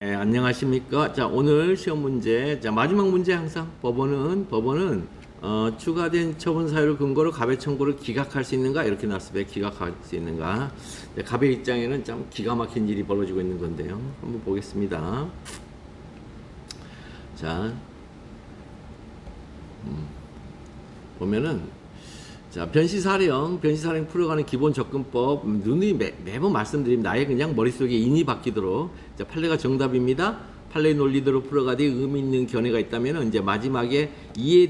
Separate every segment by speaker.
Speaker 1: 안녕하십니까. 자, 오늘 시험 문제. 자, 마지막 문제 항상 법원은 추가된 처분 사유를 근거로 가배 청구를 기각할 수 있는가? 이렇게 나왔습니다. 기각할 수 있는가? 자, 가배 입장에는 참 기가 막힌 일이 벌어지고 있는 건데요. 한번 보겠습니다. 자, 보면은 자, 변시사령 풀어가는 기본 접근법, 누누이 매번 말씀드립니다. 아예 그냥 머릿속에 인이 바뀌도록. 자, 판례가 정답입니다. 판례 논리대로 풀어가되 의미 있는 견해가 있다면 이제 마지막에 이에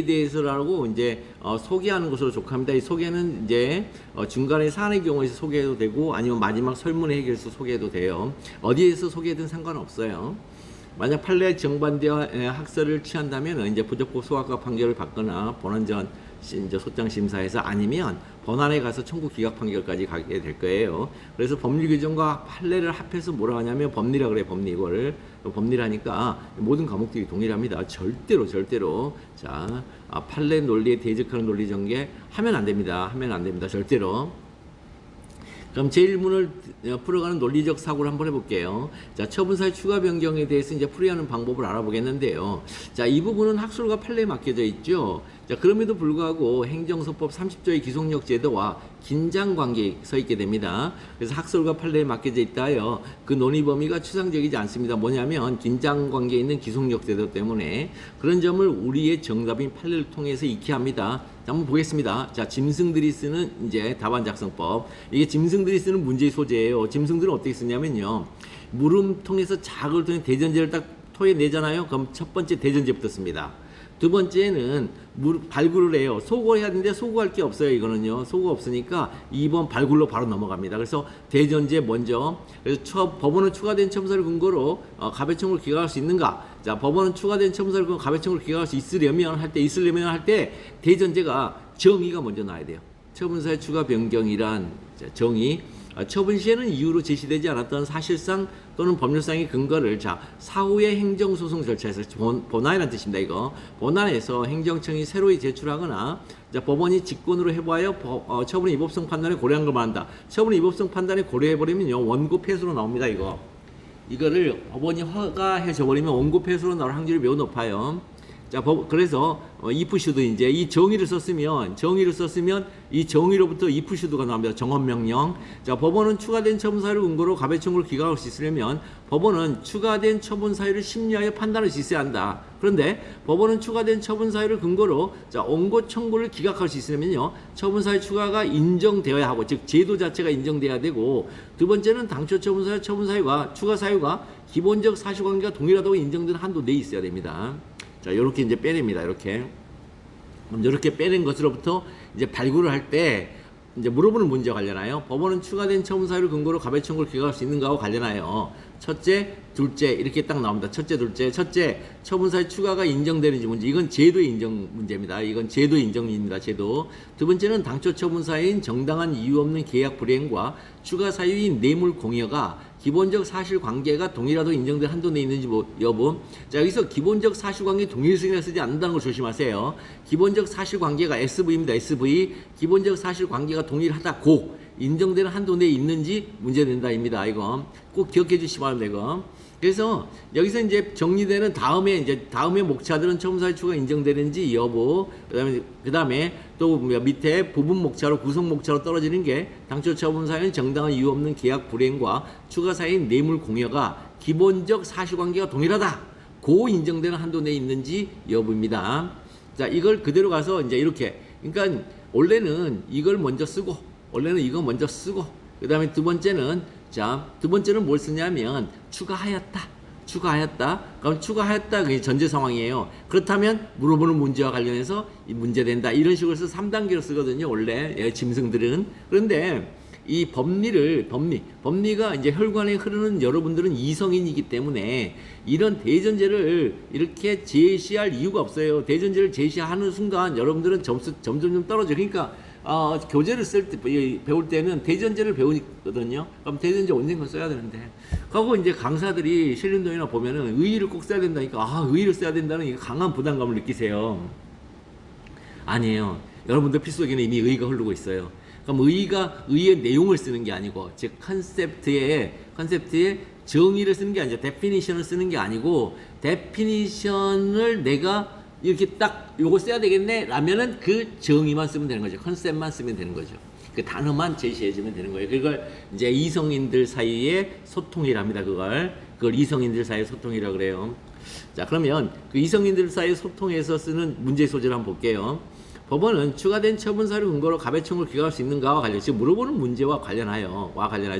Speaker 1: 대해서라고 이제 소개하는 것으로 족합니다. 이 소개는 이제 중간에 사안의 경우에서 소개해도 되고 아니면 마지막 설문의 해결에서 소개해도 돼요. 어디에서 소개해든 상관없어요. 만약 판례 정반대와 학설을 취한다면 이제 부적법 소각과 판결을 받거나 본원전 이제 소장 심사에서 아니면 본안에 가서 청구 기각 판결까지 가게 될 거예요. 그래서 법률 규정과 판례를 합해서 뭐라 하냐면 법리라 그래. 법리 이거를 법리라니까 모든 과목들이 동일합니다. 절대로 자, 판례 논리에 대적하는 논리 전개 하면 안 됩니다. 절대로. 그럼 제1문을 풀어가는 논리적 사고를 한번 해볼게요. 자, 처분사의 추가 변경에 대해서 이제 풀이하는 방법을 알아보겠는데요. 자, 이 부분은 학술과 판례에 맡겨져 있죠. 자, 그럼에도 불구하고 행정소법 30조의 기속력 제도와 긴장 관계에 서 있게 됩니다. 그래서 학설과 판례에 맡겨져 있다 하여 그 논의 범위가 추상적이지 않습니다. 뭐냐면 긴장 관계에 있는 기속력 제도 때문에 그런 점을 우리의 정답인 판례를 통해서 익히 합니다. 자, 한번 보겠습니다. 자, 짐승들이 쓰는 이제 답안 작성법. 이게 짐승들이 쓰는 문제의 소재예요. 짐승들은 어떻게 쓰냐면요. 물음통에서 자극을 통해 대전제를 딱 토해내잖아요. 그럼 첫 번째 대전제부터 씁니다. 두 번째는 발굴을 해요. 소거해야 되는데 소거할 게 없어요. 이거는요. 소거 없으니까 2번 발굴로 바로 넘어갑니다. 그래서 대전제 먼저. 그래서 법원은 추가된 첨사를 근거로 가배 청구를 기각할 수 있는가? 자, 법원은 추가된 첨사를 근거로 가배 청구를 기각할 수 있으려면 할 때 대전제가 정의가 먼저 나와야 돼요. 처분사의 추가 변경이란 정의. 처분 시에는 이유로 제시되지 않았던 사실상 또는 법률상의 근거를 사후의 행정소송 절차에서 본안이라는 뜻입니다. 이거 본안에서 행정청이 새로이 제출하거나 법원이 직권으로 해보아여 처분의 위법성 판단에 고려한 걸 말한다. 처분의 위법성 판단에 고려해버리면요 원고 패소로 나옵니다. 이거를 법원이 허가해 줘버리면 원고 패소로 나올 확률이 매우 높아요. 자, 그래서 if should 이제 이 정의를 썼으면 이 정의로부터 if should가 나옵니다. 정헌 명령. 자, 법원은 추가된 처분 사유를 근거로 가배 청구를 기각할 수 있으려면 법원은 추가된 처분 사유를 심리하여 판단할 수 있어야 한다. 그런데 법원은 추가된 처분 사유를 근거로 원고 청구를 기각할 수 있으려면요 처분 사유 추가가 인정되어야 하고, 즉 제도 자체가 인정돼야 되고, 두 번째는 당초 처분 사유가 추가 사유가 기본적 사실관계가 동일하다고 인정된 한도 내에 있어야 됩니다. 자, 이렇게 이제 빼냅니다. 이렇게 빼낸 것으로부터 이제 발굴을 할 때 이제 물어보는 문제와 관련하여 법원은 추가된 처분 사유를 근거로 가배 청구를 기각할 수 있는가와 관련하여 첫째, 둘째 이렇게 딱 나옵니다. 첫째, 처분 사유 추가가 인정되는지 문제. 이건 제도의 인정 문제입니다. 이건 제도의 인정입니다. 제도. 두 번째는 당초 처분 사유인 정당한 이유 없는 계약 불이행과 추가 사유인 뇌물 공여가 기본적 사실관계가 동일하다고 인정된 한도 내에 있는지 여부. 자, 여기서 기본적 사실관계 동일성이라 쓰지 않는다는 걸 조심하세요. 기본적 사실관계가 SV입니다. SV. 기본적 사실관계가 동일하다고 인정되는 한도 내에 있는지 문제된다입니다. 이거 꼭 기억해 주시기 바랍니다. 이거. 그래서 여기서 이제 정리되는 다음에 목차들은 처분사유 추가 인정되는지 여부, 그다음에 또 밑에 부분 목차로 구성 목차로 떨어지는 게 당초 처분사유는 정당한 이유 없는 계약 불이행과 추가 사유인 뇌물 공여가 기본적 사실관계가 동일하다. 고 인정되는 한도 내에 있는지 여부입니다. 자, 이걸 그대로 가서 이제 이렇게, 그러니까 원래는 이걸 먼저 쓰고, 이거 먼저 쓰고, 그다음에 두 번째는 뭘 쓰냐면 추가하였다. 그럼 추가하였다 그게 전제 상황이에요. 그렇다면 물어보는 문제와 관련해서 이 문제된다. 이런 식으로 해서 3단계로 쓰거든요. 원래 짐승들은. 그런데 이 법리가 이제 혈관에 흐르는 여러분들은 이성인이기 때문에 이런 대전제를 이렇게 제시할 이유가 없어요. 대전제를 제시하는 순간 여러분들은 점점 떨어져요. 그러니까 교재를 배울 때는 대전제를 배우거든요. 그럼 대전제 언젠가 써야 되는데. 그리고 이제 강사들이 신림동이나 보면은 의의를 꼭 써야 된다니까. 의의를 써야 된다는 이 강한 부담감을 느끼세요. 아니에요. 여러분들 필속에는 이미 의의가 흐르고 있어요. 그럼 의의의 내용을 쓰는 게 아니고, 즉 컨셉트에 정의를 쓰는 게 아니죠. definition을 쓰는 게 아니고 definition을 내가 이렇게 딱 요거 써야 되겠네 라면은 그 정의만 쓰면 되는 거죠. 컨셉만 쓰면 되는 거죠. 그 단어만 제시해주면 되는 거예요. 그걸 이제 이성인들 사이의 소통이랍니다. 그걸 이성인들 사이의 소통이라 그래요. 자, 그러면 그 이성인들 사이의 소통에서 쓰는 문제 소재를 한번 볼게요. 법원은 추가된 처분 사유 근거로 가배청구를 기각할 수 있는가와 관련, 지금 물어보는 문제와 관련하여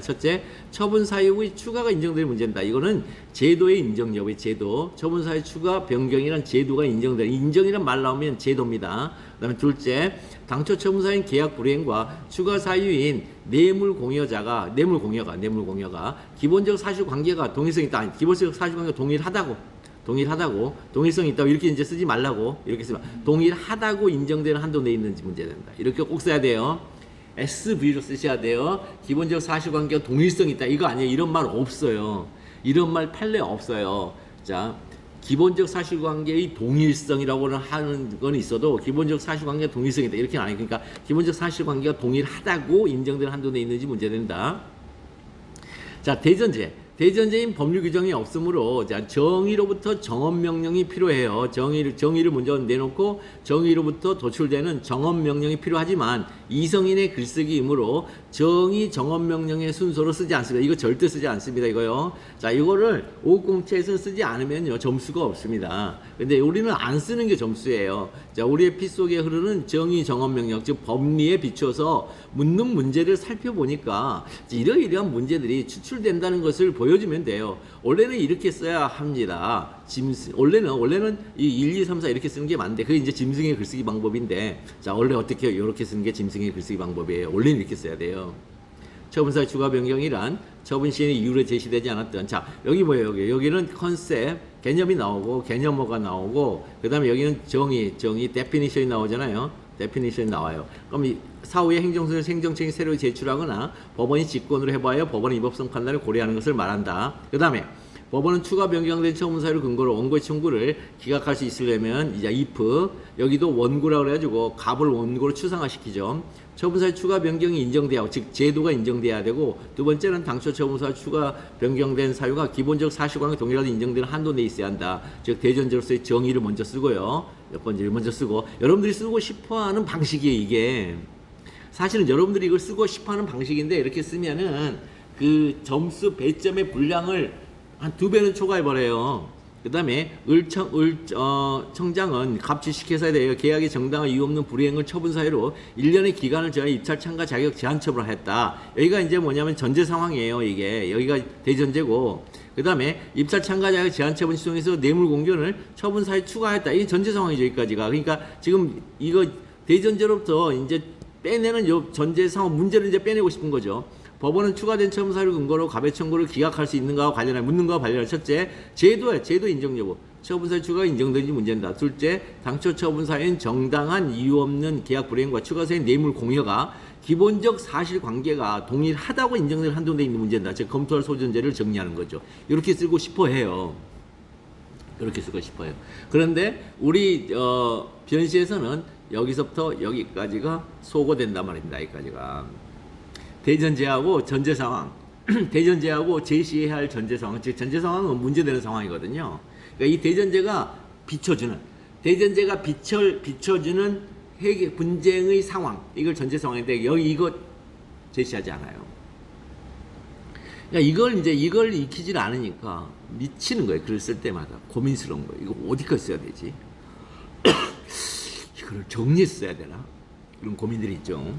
Speaker 1: 첫째, 처분 사유의 추가가 인정될 문제입니다. 이거는 제도의 인정 여부의 제도, 처분 사유 추가 변경이란 제도가 인정이란 말 나오면 제도입니다. 그다음에 둘째, 당초 처분 사유인 계약 불이행과 추가 사유인 뇌물 공여가 기본적 사실 관계가 동일성이 있다. 아니, 기본적 사실 관계가 동일하다고 동일성이 있다고 이렇게 이제 쓰지 말라고 이렇게 쓰면 동일하다고 인정되는 한도 내에 있는지 문제된다. 이렇게 꼭 써야 돼요. SV로 쓰셔야 돼요. 기본적 사실관계가 동일성이 있다. 이거 아니에요. 이런 말 없어요. 이런 말 판례 없어요. 자, 기본적 사실관계의 동일성이라고는 하는 건 있어도 기본적 사실관계가 동일성이 있다. 이렇게는 아니에요. 그러니까 기본적 사실관계가 동일하다고 인정되는 한도 내에 있는지 문제된다. 자, 대전제인 법률 규정이 없으므로 자, 정의로부터 정언명령이 필요해요. 정의를 먼저 내놓고 정의로부터 도출되는 정언명령이 필요하지만 이성인의 글쓰기이므로 정의 정언명령의 순서로 쓰지 않습니다. 이거 절대 쓰지 않습니다. 이거요. 자, 이거를 5공채에서 쓰지 않으면요 점수가 없습니다. 근데 우리는 안 쓰는 게 점수예요. 자, 우리의 피 속에 흐르는 정의 정언명령, 즉 법리에 비춰서 묻는 문제를 살펴보니까 이러이러한 문제들이 추출된다는 것을 보여주면 돼요. 원래는 이렇게 써야 합니다. 원래는 이 1, 2, 3, 4 이렇게 쓰는 게 맞는데 그게 이제 짐승의 글쓰기 방법인데 자, 원래 어떻게 이렇게 쓰는 게 짐승의 글쓰기 방법이에요. 원래는 이렇게 써야 돼요. 처분사의 추가 변경이란 처분 시행의 이유로 제시되지 않았던 자, 여기 뭐예요? 여기는 컨셉, 개념이 나오고 개념어가 나오고 그다음에 여기는 정의, definition이 나오잖아요. definition이 나와요. 그럼 이 사후에 행정소를 행정청이 새로 제출하거나 법원이 직권으로 해봐야 법원의 위법성 판단을 고려하는 것을 말한다. 그 다음에 법원은 추가 변경된 처분 사유를 근거로 원고의 청구를 기각할 수 있으려면 이제 if 여기도 원고라고 그래가지고 갑을 원고로 추상화시키죠. 처분사유 추가 변경이 인정돼야 하고 즉 제도가 인정돼야 되고 두 번째는 당초 처분사유 추가 변경된 사유가 기본적 사실관계 동일하게 인정되는 한도 내에 있어야 한다. 즉 대전제로서의 정의를 먼저 쓰고요. 몇 번째를 먼저 쓰고 여러분들이 쓰고 싶어하는 방식이에요. 이게 사실은 여러분들이 이걸 쓰고 싶어하는 방식인데 이렇게 쓰면은 그 점수 배점의 분량을 한 2배는 초과해버려요. 그 다음에 청장은 갑질시켜서야 돼요. 계약의 정당한 이유 없는 불이행을 처분 사유로 1년의 기간을 정해 입찰 참가 자격 제한 처분을 했다. 여기가 이제 뭐냐면 전제 상황이에요. 이게 여기가 대전제고 그 다음에 입찰 참가 자격 제한 처분 시정에서 뇌물 공견을 처분 사유 추가했다. 이게 전제 상황이죠. 여기까지가. 그러니까 지금 이거 대전제로부터 이제 빼내는 요 전제 상황 문제를 이제 빼내고 싶은 거죠. 법원은 추가된 처분 사유 근거로 가배 청구를 기각할 수 있는가와 관련한 묻는 거와 관련한 첫째, 제도 인정 여부. 처분 사유 추가가 인정되는지 문제다. 둘째, 당초 처분 사유인 정당한 이유 없는 계약 불이행과 추가 사유인 뇌물 공여가 기본적 사실 관계가 동일하다고 인정될 한도 내에 있는 문제다. 즉 검토할 소전제를 정리하는 거죠. 이렇게 쓰고 싶어 해요. 이렇게 쓰고 싶어요. 그런데 우리 변시에서는 여기서부터 여기까지가 소거된단 말입니다. 여기까지가. 대전제하고 전제 상황, 대전제하고 제시해야 할 전제 상황, 즉 전제 상황은 문제되는 상황이거든요. 그러니까 이 대전제가 비춰주는 해결 분쟁의 상황, 이걸 전제 상황인데 여기 이거 제시하지 않아요. 그러니까 이걸 익히질 않으니까 미치는 거예요. 글을 쓸 때마다 고민스러운 거예요. 이거 어디까지 써야 되지? 이걸 정리해서 써야 되나? 이런 고민들이 있죠.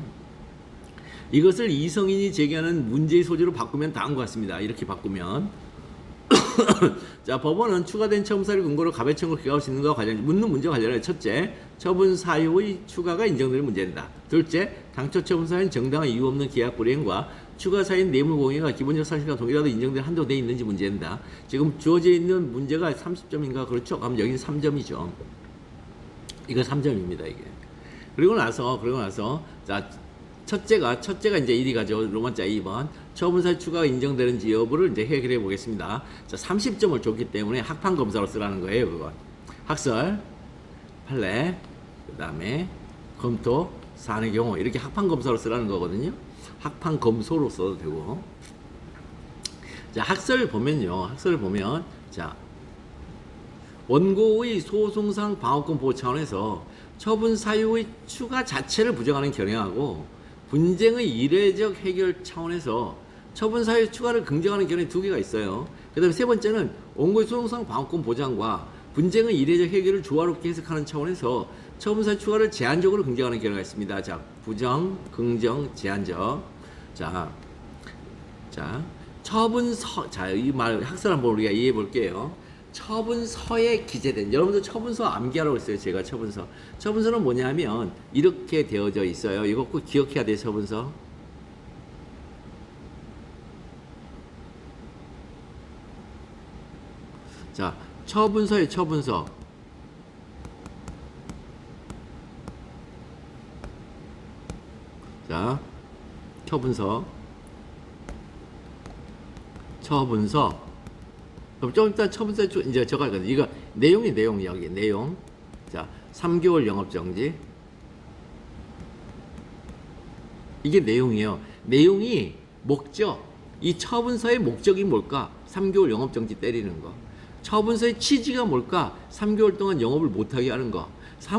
Speaker 1: 이것을 이성인이 제기하는 문제의 소재로 바꾸면 다음과 같습니다. 이렇게 바꾸면 자, 법원은 추가된 처분 사유 근거로 가배 청구를 기각할 수 있는 것과 관련 묻는 문제와 관련해 첫째, 처분 사유의 추가가 인정되는 문제입니다. 둘째, 당초 처분 사유인 정당한 이유 없는 계약 불이행과 추가 사유인 뇌물 공여가 기본적 사실과 동일하게 인정된 한도 내에 있는지 문제입니다. 지금 주어져 있는 문제가 30점인가 그렇죠? 그럼 여기는 3점이죠. 이거 3점입니다. 이게. 그리고 나서 자, 첫째가 이제 1위 가죠. 로마자 2번. 처분사유 추가가 인정되는지 여부를 이제 해결해 보겠습니다. 자, 30점을 줬기 때문에 학판 검사로 쓰라는 거예요, 그건. 학설, 판례, 그 다음에 검토, 사안의 경우, 이렇게 학판 검사로 쓰라는 거거든요. 학판 검소로 써도 되고. 자, 학설 보면요. 학설을 보면 자, 원고의 소송상 방어권 보호 차원에서 처분 사유의 추가 자체를 부정하는 견해하고 분쟁의 이례적 해결 차원에서 처분 사유 추가를 긍정하는 견해 두 개가 있어요. 그 다음에 세 번째는 원고의 소송상 방어권 보장과 분쟁의 이례적 해결을 조화롭게 해석하는 차원에서 처분 사유 추가를 제한적으로 긍정하는 견해가 있습니다. 자, 부정, 긍정, 제한적. 자, 처분서. 자, 이 말 학설 한번 우리가 이해해 볼게요. 처분서에 기재된, 여러분들 처분서 암기하라고 했어요. 제가 처분서. 처분서는 뭐냐면 이렇게 되어져 있어요. 이거 꼭 기억해야 돼요. 처분서. 자, 처분서에 처분서. 자, 처분서. 그럼 좀 일단 처분서 이제 저거 할거든요. 이거 내용 여기 내용. 자, 3개월 영업정지. 이게 내용이에요. 내용이 목적. 이 처분서의 목적이 뭘까? 3개월 영업정지 때리는 거. 처분서의 취지가 뭘까? 3개월 동안 영업을 못하게 하는 거.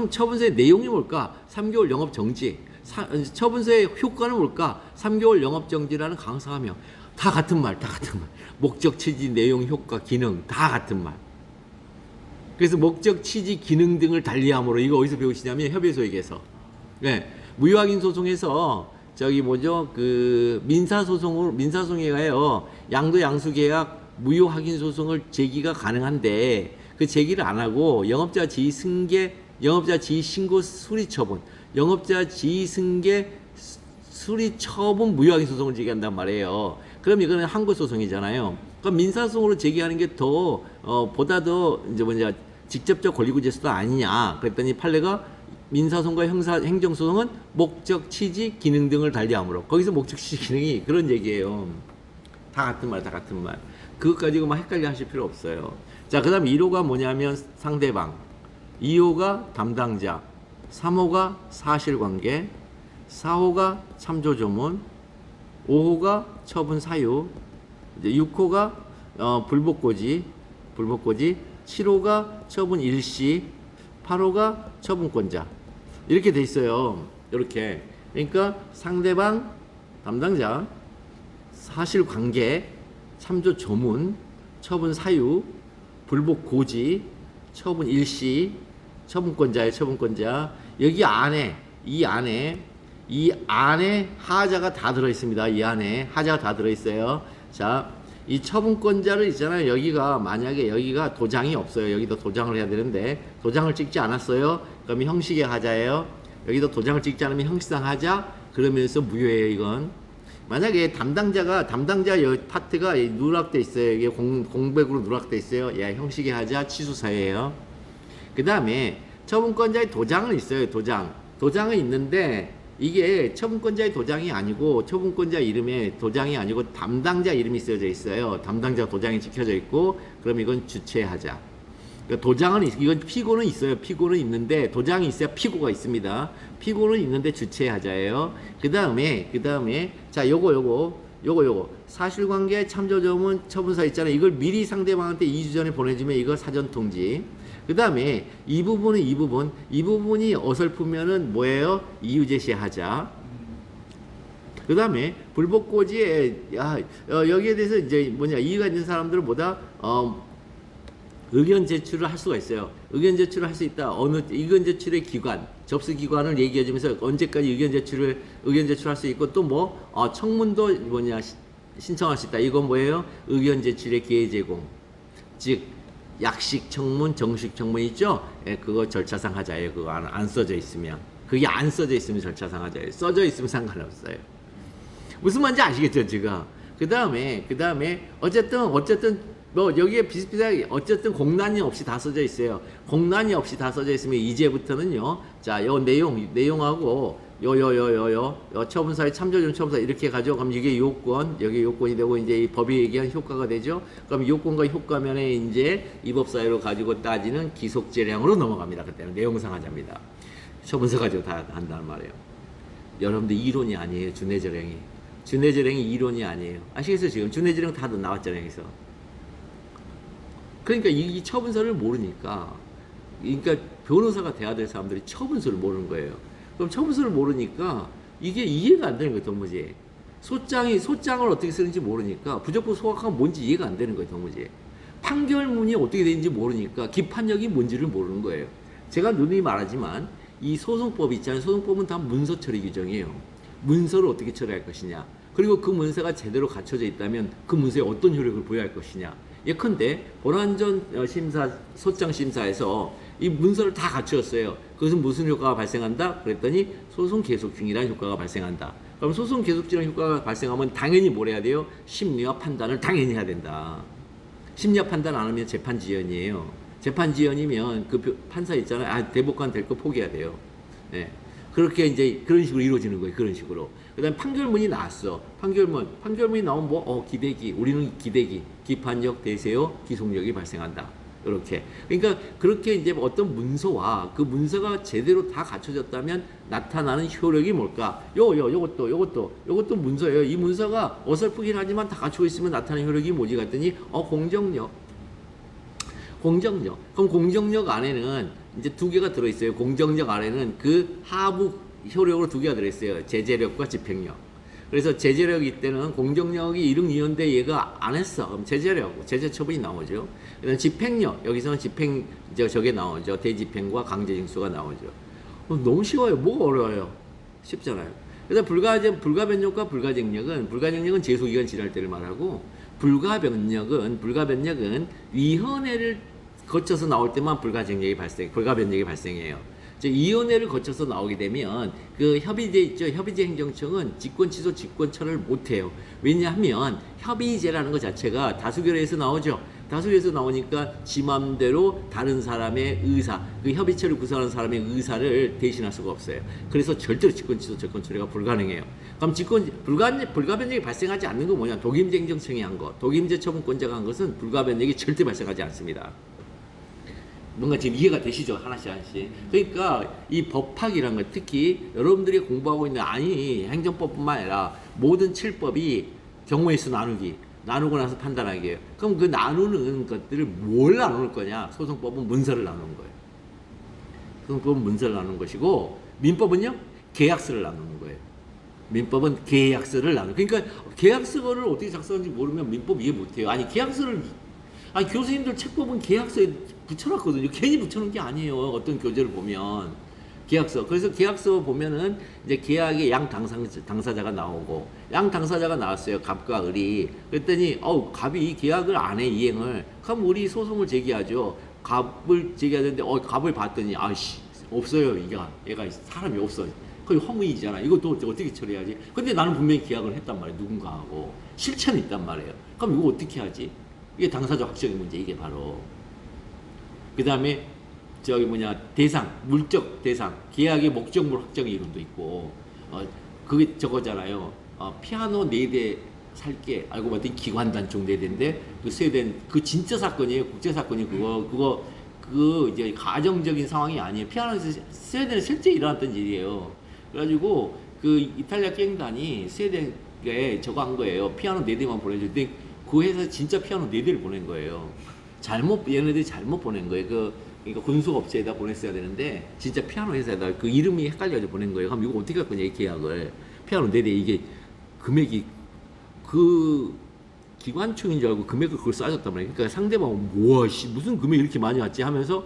Speaker 1: 처분서의 내용이 뭘까? 3개월 영업정지. 처분서의 효과는 뭘까? 3개월 영업정지라는 강사하며 다 같은 말. 목적, 취지, 내용, 효과, 기능 다 같은 말. 그래서 목적, 취지, 기능 등을 달리함으로 이거 어디서 배우시냐면 협의소에게서. 네, 무효확인 소송에서 저기 뭐죠? 그 민사소송에 가요. 양도 양수계약 무효확인 소송을 제기가 가능한데 그 제기를 안 하고 영업자 지위 승계, 영업자 지위 신고 수리 처분, 영업자 지위 승계 수리 처분 무효확인 소송을 제기한단 말이에요. 그럼 이거는 한국 소송이잖아요. 그럼 민사소송으로 제기하는 게 더 보다 더 이제 뭐냐 직접적 권리구제수도 아니냐. 그랬더니 판례가 민사소송과 행정소송은 목적, 취지, 기능 등을 달리하므로 거기서 목적, 취지, 기능이 그런 얘기예요. 다 같은 말. 그것 가지고 막 헷갈려 하실 필요 없어요. 자, 그 다음 1호가 뭐냐면 상대방, 2호가 담당자, 3호가 사실관계, 4호가 참조조문, 5호가 처분 사유, 이제 6호가 불복고지, 7호가 처분 일시, 8호가 처분권자. 이렇게 돼 있어요. 이렇게. 그러니까 상대방, 담당자, 사실관계, 참조조문, 처분 사유, 불복고지, 처분 일시, 처분권자의 처분권자. 여기 안에 이 안에 하자가 다 들어있습니다. 이 안에 하자가 다 들어있어요. 자, 이 처분권자를 있잖아요. 여기가 만약에 여기가 도장이 없어요. 여기도 도장을 해야 되는데 도장을 찍지 않았어요. 그러면 형식의 하자예요. 여기도 도장을 찍지 않으면 형식상 하자. 그러면서 무효예요. 이건 만약에 담당자 파트가 누락돼 있어요. 이게 공백으로 누락돼 있어요. 예, 형식의 하자 취소사유예요. 그 다음에 처분권자의 도장은 있어요. 도장은 있는데 이게 처분권자의 도장이 아니고 처분권자 이름에 도장이 아니고 담당자 이름이 쓰여져 있어요. 담당자 도장이 찍혀져 있고 그럼 이건 주체하자. 그러니까 도장은 이건 피고는 있어요. 피고는 있는데 도장이 있어야 피고가 있습니다. 피고는 있는데 주체하자예요. 그 다음에 자 요거 사실관계 참조조문 처분서 있잖아요. 이걸 미리 상대방한테 2주 전에 보내주면 이거 사전 통지. 그 다음에 이 부분이 어설프면은 뭐예요? 이유 제시하자. 그 다음에 불복고지에 여기에 대해서 이제 이의가 있는 사람들은 의견 제출을 할 수가 있어요. 의견 제출을 할 수 있다. 의견 제출의 기관, 접수 기관을 얘기해주면서 언제까지 의견 제출할 수 있고 또 청문도 신청할 수 있다. 이건 뭐예요? 의견 제출의 기회 제공. 즉 약식 청문, 정식 청문 있죠? 예, 그거 절차상 하자예요. 그거 안 써져 있으면. 그게 안 써져 있으면 절차상 하자예요. 써져 있으면 상관없어요. 무슨 말인지 아시겠죠, 지금? 그 다음에 어쨌든 여기에 비슷비슷하게 어쨌든 공란이 없이 다 써져 있어요. 공란이 없이 다 써져 있으면 이제부터는요. 자, 요 내용하고 처분사의 참조준 처분사 이렇게 가져가면 이게 요건, 여기 요건이 되고 이제 이 법이 얘기한 효과가 되죠. 그럼 요건과 효과면에 이제 이법사유로 가지고 따지는 기속재량으로 넘어갑니다. 그때는 내용상 하자입니다. 처분서 가지고 다 한다는 말이에요. 여러분들 이론이 아니에요. 준해재량이. 준해절행이 이론이 아니에요. 아시겠어요? 지금 준해절행 다들 나왔잖아요. 여기서. 그러니까 이 처분서를 모르니까, 그러니까 변호사가 돼야 될 사람들이 처분서를 모르는 거예요. 그럼 처분서를 모르니까 이게 이해가 안 되는 거예요, 도무지. 소장을 어떻게 쓰는지 모르니까 부적법 소각하면 뭔지 이해가 안 되는 거예요, 도무지. 판결문이 어떻게 되는지 모르니까 기판력이 뭔지를 모르는 거예요. 제가 누누이 말하지만 이 소송법 있잖아요. 소송법은 다 문서 처리 규정이에요. 문서를 어떻게 처리할 것이냐. 그리고 그 문서가 제대로 갖춰져 있다면 그 문서에 어떤 효력을 부여할 것이냐. 예컨대 본안전 심사, 소장 심사에서 이 문서를 다 갖추었어요. 그것은 무슨 효과가 발생한다? 그랬더니 소송 계속 중이라는 효과가 발생한다. 그럼 소송 계속 중이라는 효과가 발생하면 당연히 뭘 해야 돼요? 심리와 판단을 당연히 해야 된다. 심리와 판단 안 하면 재판 지연이에요. 재판 지연이면 그 판사 있잖아요. 아, 대법관 될 거 포기해야 돼요. 네. 그렇게 이제 그런 식으로 이루어지는 거예요. 그런 식으로. 그 다음에 판결문이 나왔어. 판결문이 나오면 뭐, 기대기. 우리는 기대기. 기판력, 대세요, 기속력이 발생한다. 이렇게. 그러니까 그렇게 이제 어떤 문서와 그 문서가 제대로 다 갖춰졌다면 나타나는 효력이 뭘까? 요것도 문서예요. 이 문서가 어설프긴 하지만 다 갖추고 있으면 나타나는 효력이 뭐지? 갔더니, 공정력. 그럼 공정력 안에는 이제 두 개가 들어있어요. 공정력 안에는 그 하부 효력으로 두 개가 들어있어요. 제재력과 집행력. 그래서 제재력이 이때는 공정력이 1응 2연대 얘가 안 했어. 그럼 제재력, 제재 처분이 나오죠. 그다음 집행력, 여기서는 집행, 저게 나오죠. 대집행과 강제징수가 나오죠. 너무 쉬워요. 뭐가 어려워요? 쉽잖아요. 그래서 불가변력과 불가증력은 재소기간 지날 때를 말하고, 불가변력은 위헌회를 거쳐서 나올 때만 불가변력이 발생해요. 위원회를 거쳐서 나오게 되면 그 협의제 있죠. 협의제 행정청은 직권 취소, 직권 철회를 못해요. 왜냐하면 협의제라는 것 자체가 다수결에서 나오죠. 다수결에서 나오니까 지 맘대로 다른 사람의 의사, 그 협의체를 구성하는 사람의 의사를 대신할 수가 없어요. 그래서 절대로 직권 취소, 직권 철회가 불가능해요. 그럼 불가변력이 발생하지 않는 건 뭐냐? 독임제 행정청이 한 것, 독임제 처분권자가 한 것은 불가변력이 절대 발생하지 않습니다. 뭔가 지금 이해가 되시죠? 하나씩. 그러니까 이 법학이라는 것, 특히 여러분들이 공부하고 있는, 행정법뿐만 아니라 모든 7법이 경우의 수 나누고 나서 판단하기예요. 그럼 그 나누는 것들을 뭘 나눌 거냐? 소송법은 문서를 나누는 거예요. 소송법은 문서를 나누는 것이고, 민법은요? 계약서를 나누는 거예요. 민법은 계약서를 그러니까 계약서를 어떻게 작성하는지 모르면 민법 이해 못해요. 교수님들 책 보면 계약서에 붙여놨거든요. 괜히 붙여놓은 게 아니에요. 어떤 교재를 보면. 계약서. 그래서 계약서 보면은 이제 계약의 양 당사자가 나오고, 양 당사자가 나왔어요. 갑과 을이. 그랬더니, 갑이 계약을 안 해, 이행을. 그럼 우리 소송을 제기하죠. 갑을 제기하는데, 갑을 봤더니, 없어요. 얘가 사람이 없어. 그게 허무이잖아. 이것도 어떻게 처리하지? 근데 나는 분명히 계약을 했단 말이에요. 누군가하고. 실체는 있단 말이에요. 그럼 이거 어떻게 하지? 이게 당사자 확정의 문제, 이게 바로. 그 다음에, 물적 대상, 계약의 목적물 확정의 이론도 있고, 그게 저거잖아요. 피아노 4대 살게, 알고 봤더니 기관단총 4대인데, 그 진짜 사건이에요. 국제사건이 이제 가정적인 상황이 아니에요. 피아노에서 스웨덴에 실제 일어났던 일이에요. 그래가지고, 그 이탈리아 갱단이 스웨덴에 저거 한 거예요. 피아노 4대만 보내줬더니, 그 회사 진짜 피아노 4대를 보낸 거예요. 얘네들이 잘못 보낸 거예요. 그러니까 군수업체에다 보냈어야 되는데, 진짜 피아노 회사에다 그 이름이 헷갈려서 보낸 거예요. 그럼 이거 어떻게 할 거냐, 이 계약을. 피아노 4대, 이게 금액이, 기관총인 줄 알고 금액을 그걸 싸줬단 말이에요. 그러니까 상대방은, 무슨 금액이 이렇게 많이 왔지 하면서,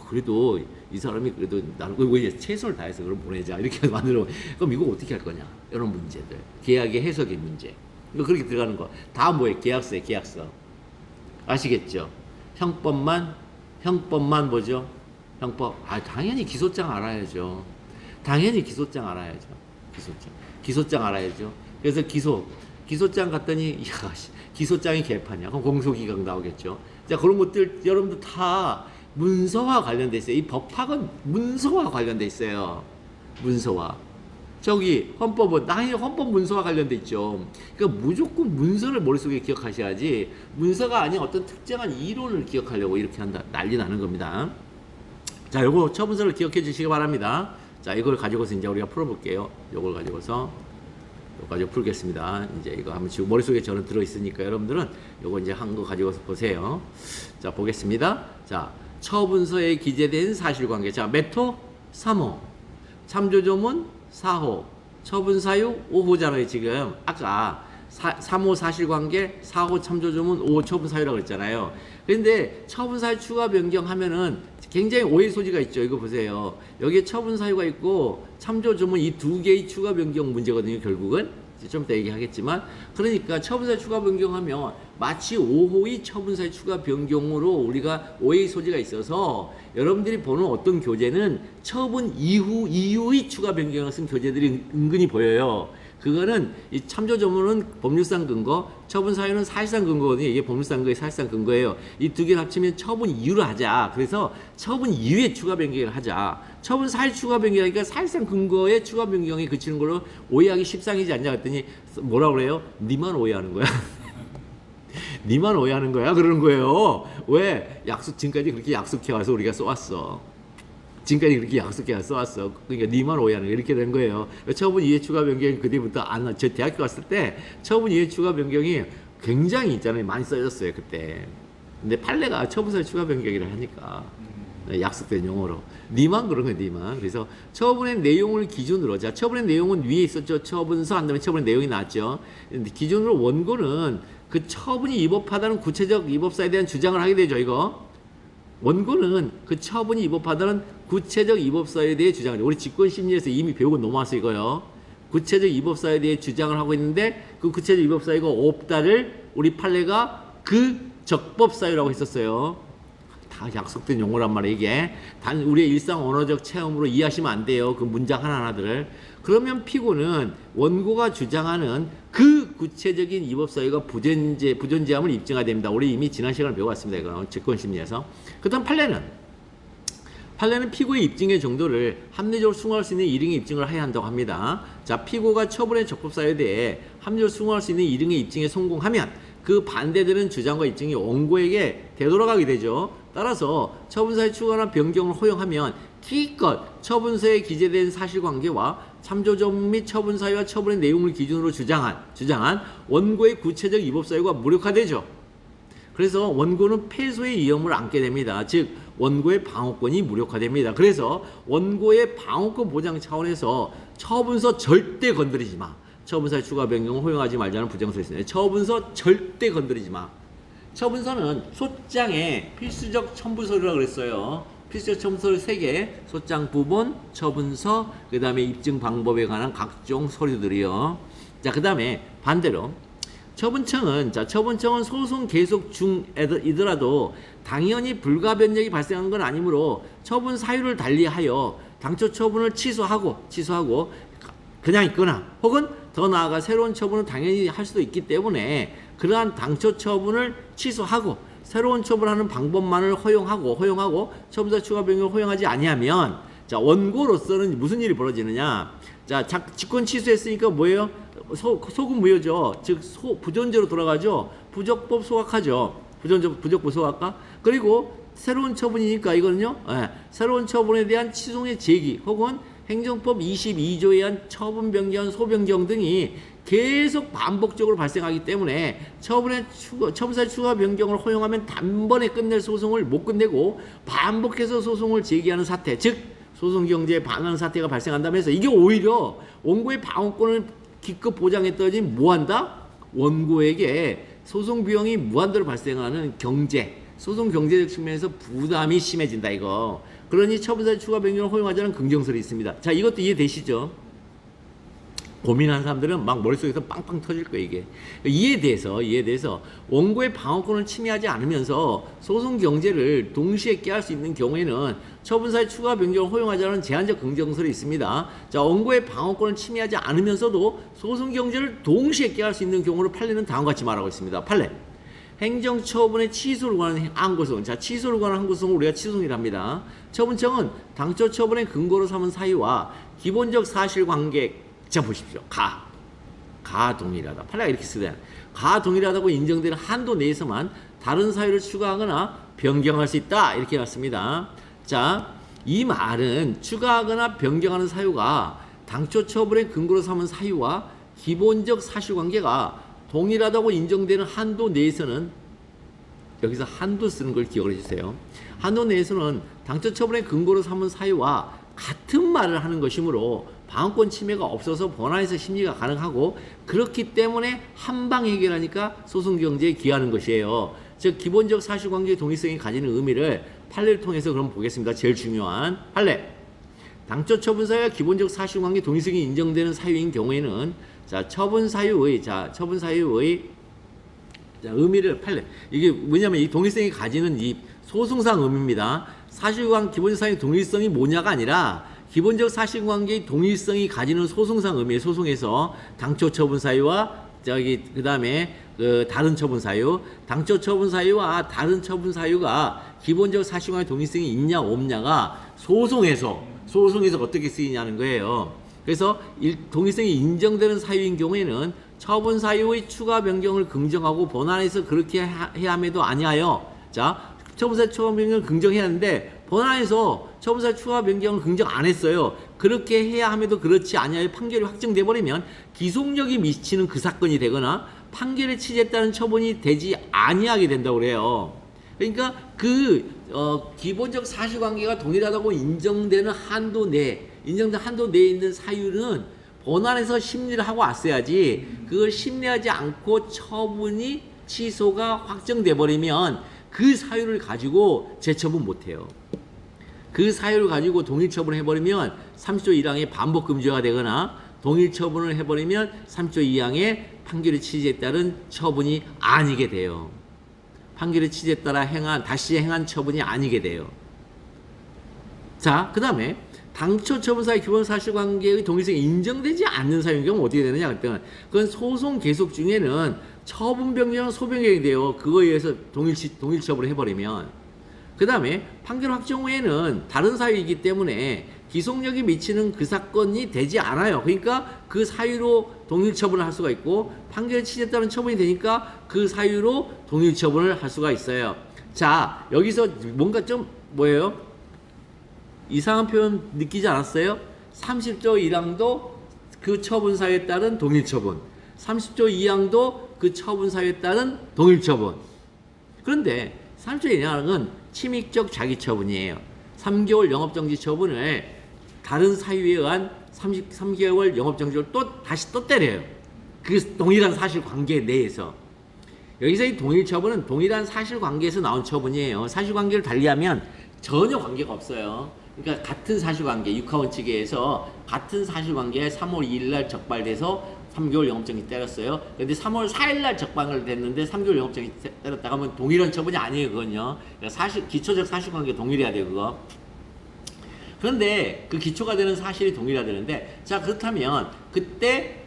Speaker 1: 그래도 이 사람이 그래도 나는 최선을 다해서 그럼 보내자. 이렇게 만들어. 그럼 이거 어떻게 할 거냐. 이런 문제들. 계약의 해석의 문제. 이거 그렇게 들어가는 거. 다 뭐예요? 계약서. 아시겠죠? 형법만 뭐죠? 형법. 당연히 기소장 알아야죠. 기소장 알아야죠. 그래서 기소장 갔더니, 기소장이 개판이야. 그럼 공소기각 나오겠죠. 자, 그런 것들 여러분들 다 문서와 관련돼 있어요. 이 법학은 문서와 관련돼 있어요. 문서와. 헌법은 당연히 헌법 문서와 관련돼 있죠. 그러니까 무조건 문서를 머릿속에 기억하셔야지, 문서가 아닌 어떤 특정한 이론을 기억하려고 이렇게 한다, 난리 나는 겁니다. 자, 요거 처분서를 기억해 주시기 바랍니다. 자, 이걸 가지고서 이제 우리가 풀어볼게요. 요걸 가지고서 가지고 풀겠습니다. 이제 이거 한번 지금 머릿속에 저는 들어있으니까 여러분들은 요거 이제 한 거 가지고서 보세요. 자, 보겠습니다. 자, 처분서에 기재된 사실관계. 자, 몇 호? 3호. 참조조문 4호. 처분사유 5호잖아요, 지금. 아까 3호 사실관계, 4호 참조조문, 5호 처분사유라고 그랬잖아요. 그런데 처분사유 추가 변경하면은 굉장히 오해 소지가 있죠. 이거 보세요. 여기에 처분사유가 있고 참조조문 이 두 개의 추가 변경 문제거든요, 결국은. 좀 이따 얘기하겠지만. 그러니까 처분사유 추가 변경하면 마치 5호의 처분사유 추가 변경으로 우리가 오해의 소지가 있어서 여러분들이 보는 어떤 교재는 처분 이후의 추가 변경을 쓴 교재들이 은근히 보여요. 그거는 이 참조조문은 법률상 근거, 처분사유는 사실상 근거거든요. 이게 법률상 근거의 사실상 근거예요. 이 두 개를 합치면 처분 이유로 하자. 그래서 처분 이후에 추가 변경을 하자. 처분사유 추가 변경하니까 사실상 근거의 추가 변경에 그치는 걸로 오해하기 십상이지 않냐 그랬더니 뭐라 그래요? 니만 오해하는 거야. 니만 오해하는 거야? 그러는 거예요. 왜? 지금까지 그렇게 약속해와서 우리가 써왔어. 지금까지 그렇게 약속해서 써왔어. 그러니까 니만 오해하는 거 이렇게 된 거예요. 처분 이해 추가 변경이 그 뒤부터 저 대학교 갔을 때 처분 이해 추가 변경이 굉장히 있잖아요. 많이 써졌어요 그때. 근데 판례가 처분사유 추가 변경이라 하니까 약속된 용어로 니만 그런 거예요. 니만. 그래서 처분의 내용을 기준으로, 자, 처분의 내용은 위에 있었죠. 처분서 한 다음에 처분의 내용이 나왔죠. 기준으로 원고는 그 처분이 위법하다는 구체적 위법사에 대한 주장을 하게 되죠. 이거 원고는 그 처분이 위법하다는 구체적 위법사에 대해 주장을 해요. 우리 직권심리에서 이미 배우고 넘어왔어 이거요. 구체적 위법사에 대해 주장을 하고 있는데 그 구체적 위법사유가 없다를 우리 판례가 그 적법사유라고 했었어요. 다 약속된 용어란 말이에요. 이게 단 우리의 일상 언어적 체험으로 이해하시면 안 돼요. 그 문장 하나하나들을. 그러면 피고는 원고가 주장하는 그 구체적인 위법사유가 부존재함을 입증해야 됩니다. 우리 이미 지난 시간에 배워왔습니다. 이거 직권심리에서. 그 다음 판례는 피고의 입증의 정도를 합리적으로 수긍할 수 있는 이릉의 입증을 해야 한다고 합니다. 자, 피고가 처분의 적법사유에 대해 합리적으로 수긍할 수 있는 이릉의 입증에 성공하면 그 반대되는 주장과 입증이 원고에게 되돌아가게 되죠. 따라서 처분사유 추가나 변경을 허용하면 기껏 처분서에 기재된 사실관계와 참조조문 및 처분사유와 처분의 내용을 기준으로 주장한 원고의 구체적 위법사유가 무력화되죠. 그래서 원고는 패소의 위험을 안게 됩니다. 즉 원고의 방어권이 무력화됩니다. 그래서 원고의 방어권 보장 차원에서 처분서 절대 건드리지 마. 처분사유 추가 변경을 허용하지 말자는 부정서 있습니다. 처분서 절대 건드리지 마. 처분서는 소장에 필수적 첨부서류라고 그랬어요. 필수적 첨부서류 3개, 소장 부본, 처분서, 그 다음에 입증 방법에 관한 각종 서류들이요. 자, 그 다음에 반대로 처분청은 소송 계속 중이더라도 당연히 불가 변력이 발생한 건 아니므로 처분 사유를 달리하여 당초 처분을 취소하고 그냥 있거나 혹은 더 나아가 새로운 처분을 당연히 할 수도 있기 때문에 그러한 당초 처분을 취소하고 새로운 처분하는 방법만을 허용하고 처분사 추가 변경을 허용하지 아니하면 자, 원고로서는 무슨 일이 벌어지느냐? 자, 직권 취소했으니까 뭐예요? 소급 무효죠. 즉 부존재로 돌아가죠. 부적법 소각하죠. 부적법 소각과 그리고 새로운 처분이니까 이거는요. 새로운 처분에 대한 취소의 제기 혹은 행정법 22조에 의한 처분 변경, 소변경 등이 계속 반복적으로 발생하기 때문에 처분사유 추가 변경을 허용하면 단번에 끝낼 소송을 못 끝내고 반복해서 소송을 제기하는 사태, 즉 소송 경제에 반하는 사태가 발생한다면서 이게 오히려 원고의 방어권을 기껏 보장했더니 뭐한다? 원고에게 소송 비용이 무한대로 발생하는 소송 경제적 측면에서 부담이 심해진다 이거. 그러니 처분사유 추가 변경을 허용하자는 긍정설이 있습니다. 자, 이것도 이해되시죠? 고민하는 사람들은 막 머릿속에서 빵빵 터질 거예요 이게. 이에 대해서 원고의 방어권을 침해하지 않으면서 소송 경제를 동시에 깨할 수 있는 경우에는 처분사유 추가 변경을 허용하자는 제한적 긍정설이 있습니다. 자, 원고의 방어권을 침해하지 않으면서도 소송 경제를 동시에 깨할 수 있는 경우를 판례는 다음과 같이 말하고 있습니다. 판례. 행정처분의 취소를 관한 항고소송. 자, 취소를 관한 항고소송을 우리가 취소송이랍니다. 처분청은 당초 처분의 근거로 삼은 사유와 기본적 사실관계. 자, 보십시오. 가 동일하다. 판례가 이렇게 쓰되 가 동일하다고 인정되는 한도 내에서만 다른 사유를 추가하거나 변경할 수 있다. 이렇게 났습니다. 자, 이 말은 추가하거나 변경하는 사유가 당초 처분의 근거로 삼은 사유와 기본적 사실관계가 동일하다고 인정되는 한도 내에서는, 여기서 한도 쓰는 걸 기억을 해주세요. 한도 내에서는 당초 처분의 근거로 삼은 사유와 같은 말을 하는 것이므로 방어권 침해가 없어서 본안에서 심리가 가능하고, 그렇기 때문에 한방 해결하니까 소송 경제에 기하는 것이에요. 즉 기본적 사실관계의 동일성이 가지는 의미를 판례를 통해서 그럼 보겠습니다. 제일 중요한 판례. 당초 처분 사유와 기본적 사실관계 동일성이 인정되는 사유인 경우에는 처분 사유의 의미를 판례. 이게 뭐냐면 이 동일성이 가지는 이 소송상 의미입니다. 사실관 기본적 사유의 동일성이 뭐냐가 아니라 기본적 사실관계의 동일성이 가지는 소송상 의미의, 소송에서 당초 처분 사유와 그 다음에 다른 처분 사유, 당초 처분 사유와 다른 처분 사유가 기본적 사실관계 동일성이 있냐 없냐가 소송에서 어떻게 쓰이냐는 거예요. 그래서 동일성이 인정되는 사유인 경우에는 처분 사유의 추가 변경을 긍정하고 본안에서 그렇게 해야 함에도 아니하여, 처분사유 추가 변경을 긍정해야 하는데 본안에서 처분사유 추가 변경을 긍정 안 했어요. 그렇게 해야 함에도 그렇지 아니하여 판결이 확정돼 버리면 기속력이 미치는 그 사건이 되거나 판결에 취재했다는 처분이 되지 아니하게 된다고 그래요. 그러니까 기본적 사실관계가 동일하다고 인정되는 한도 내에 있는 사유는 본안에서 심리를 하고 왔어야지, 그걸 심리하지 않고 처분이 취소가 확정돼 버리면 그 사유를 가지고 재처분 못해요. 그 사유를 가지고 동일처분을 해버리면 3조 1항의 반복금지가 되거나, 동일처분을 해버리면 3조 2항의 판결의 취지에 따른 처분이 아니게 돼요. 판결의 취지에 따라 다시 행한 처분이 아니게 돼요. 자, 그 다음에 당초 처분사의 기본 사실관계의 동일성이 인정되지 않는 사유인 경우 어떻게 되느냐 그랬더니, 그건 소송 계속 중에는 처분 변경, 소변경이 돼요. 그거에 의해서 동일처분을 해버리면. 그 다음에 판결 확정 후에는 다른 사유이기 때문에 기속력이 미치는 그 사건이 되지 않아요. 그러니까 그 사유로 동일처분을 할 수가 있고, 판결에 취재에 따른 처분이 되니까 그 사유로 동일처분을 할 수가 있어요. 자, 여기서 뭔가 좀 뭐예요? 이상한 표현 느끼지 않았어요? 30조 1항도 그 처분 사유에 따른 동일처분, 30조 2항도 그 처분 사유에 따른 동일처분. 그런데 30조 1항은 침익적 자기처분이에요. 3개월 영업정지 처분을 다른 사유에 의한 3개월 영업정지를 다시 때려요. 그 동일한 사실관계 내에서. 여기서 이 동일처분은 동일한 사실관계에서 나온 처분이에요. 사실관계를 달리하면 전혀 관계가 없어요. 그러니까 같은 사실관계, 육하원칙에서 같은 사실관계에 3월 2일 날 적발돼서 3개월 영업정지 때렸어요. 근데 3월 4일 날 적발을 됐는데 3개월 영업정지 때렸다가 하면 동일한 처분이 아니에요, 그건요. 그러니까 기초적 사실관계 동일해야 돼요, 그거. 그런데 그 기초가 되는 사실이 동일해야 되는데, 자, 그렇다면 그때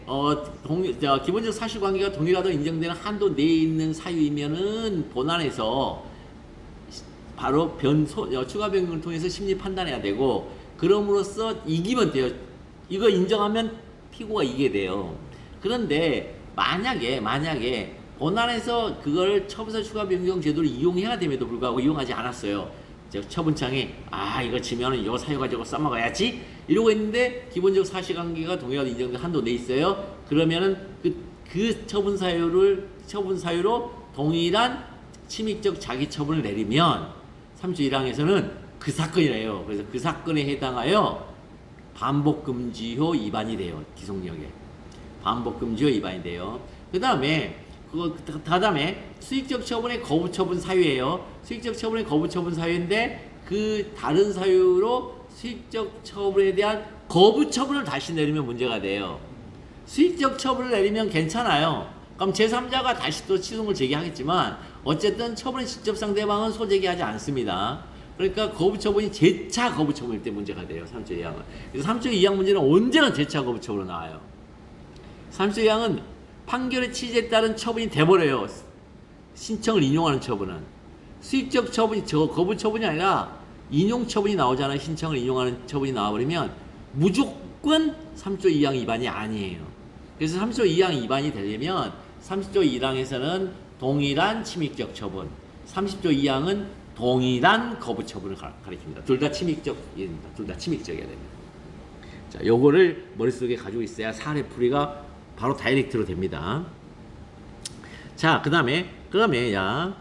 Speaker 1: 기본적 사실관계가 동일하다고 인정되는 한도 내에 있는 사유이면은 본안에서 바로 추가 변경을 통해서 심리 판단해야 되고, 그럼으로써 이기면 돼요. 이거 인정하면 피고가 이기게 돼요. 그런데 만약에 본안에서 그걸 처분사 추가 변경 제도를 이용해야 됨에도 불구하고 이용하지 않았어요. 처분청이 이거 지면은 이거 사유 가지고 써먹어야지 이러고 있는데 기본적 사실관계가 동일하게 인정된 한도 내 있어요. 그러면은 그 처분 사유로 동일한 침익적 자기 처분을 내리면 3조 1항에서는 그 사건이래요. 그래서 그 사건에 해당하여 반복금지효 위반이 돼요. 기속력에 반복금지효 위반이 돼요. 그 다음에 수익적 처분의 거부 처분 사유예요. 수익적 처분의 거부 처분 사유인데 그 다른 사유로 수익적 처분에 대한 거부 처분을 다시 내리면 문제가 돼요. 수익적 처분을 내리면 괜찮아요. 그럼 제3자가 다시 또 취소를 제기하겠지만 어쨌든 처분의 직접 상대방은 소제기하지 않습니다. 그러니까 거부 처분이 재차 거부 처분일 때 문제가 돼요. 3조 2항은. 그래서 3조 2항 문제는 언제나 재차 거부 처분으로 나와요. 3조 2항은 판결의 취지에 따른 처분이 돼버려요. 신청을 인용하는 처분은. 수익적 처분이 거부 처분이 아니라 인용 처분이 나오잖아요. 신청을 인용하는 처분이 나와버리면 무조건 3조 2항 위반이 아니에요. 그래서 3조 2항 위반이 되려면 30조 1항에서는 동일한 침익적 처분, 30조 2항은 동일한 거부 처분을 가리킵니다. 둘 다 침익적입니다. 둘 다 침익적이어야 됩니다. 자, 요거를 머릿속에 가지고 있어야 사례풀이가 바로 다이렉트로 됩니다. 자, 그다음에 그렇다면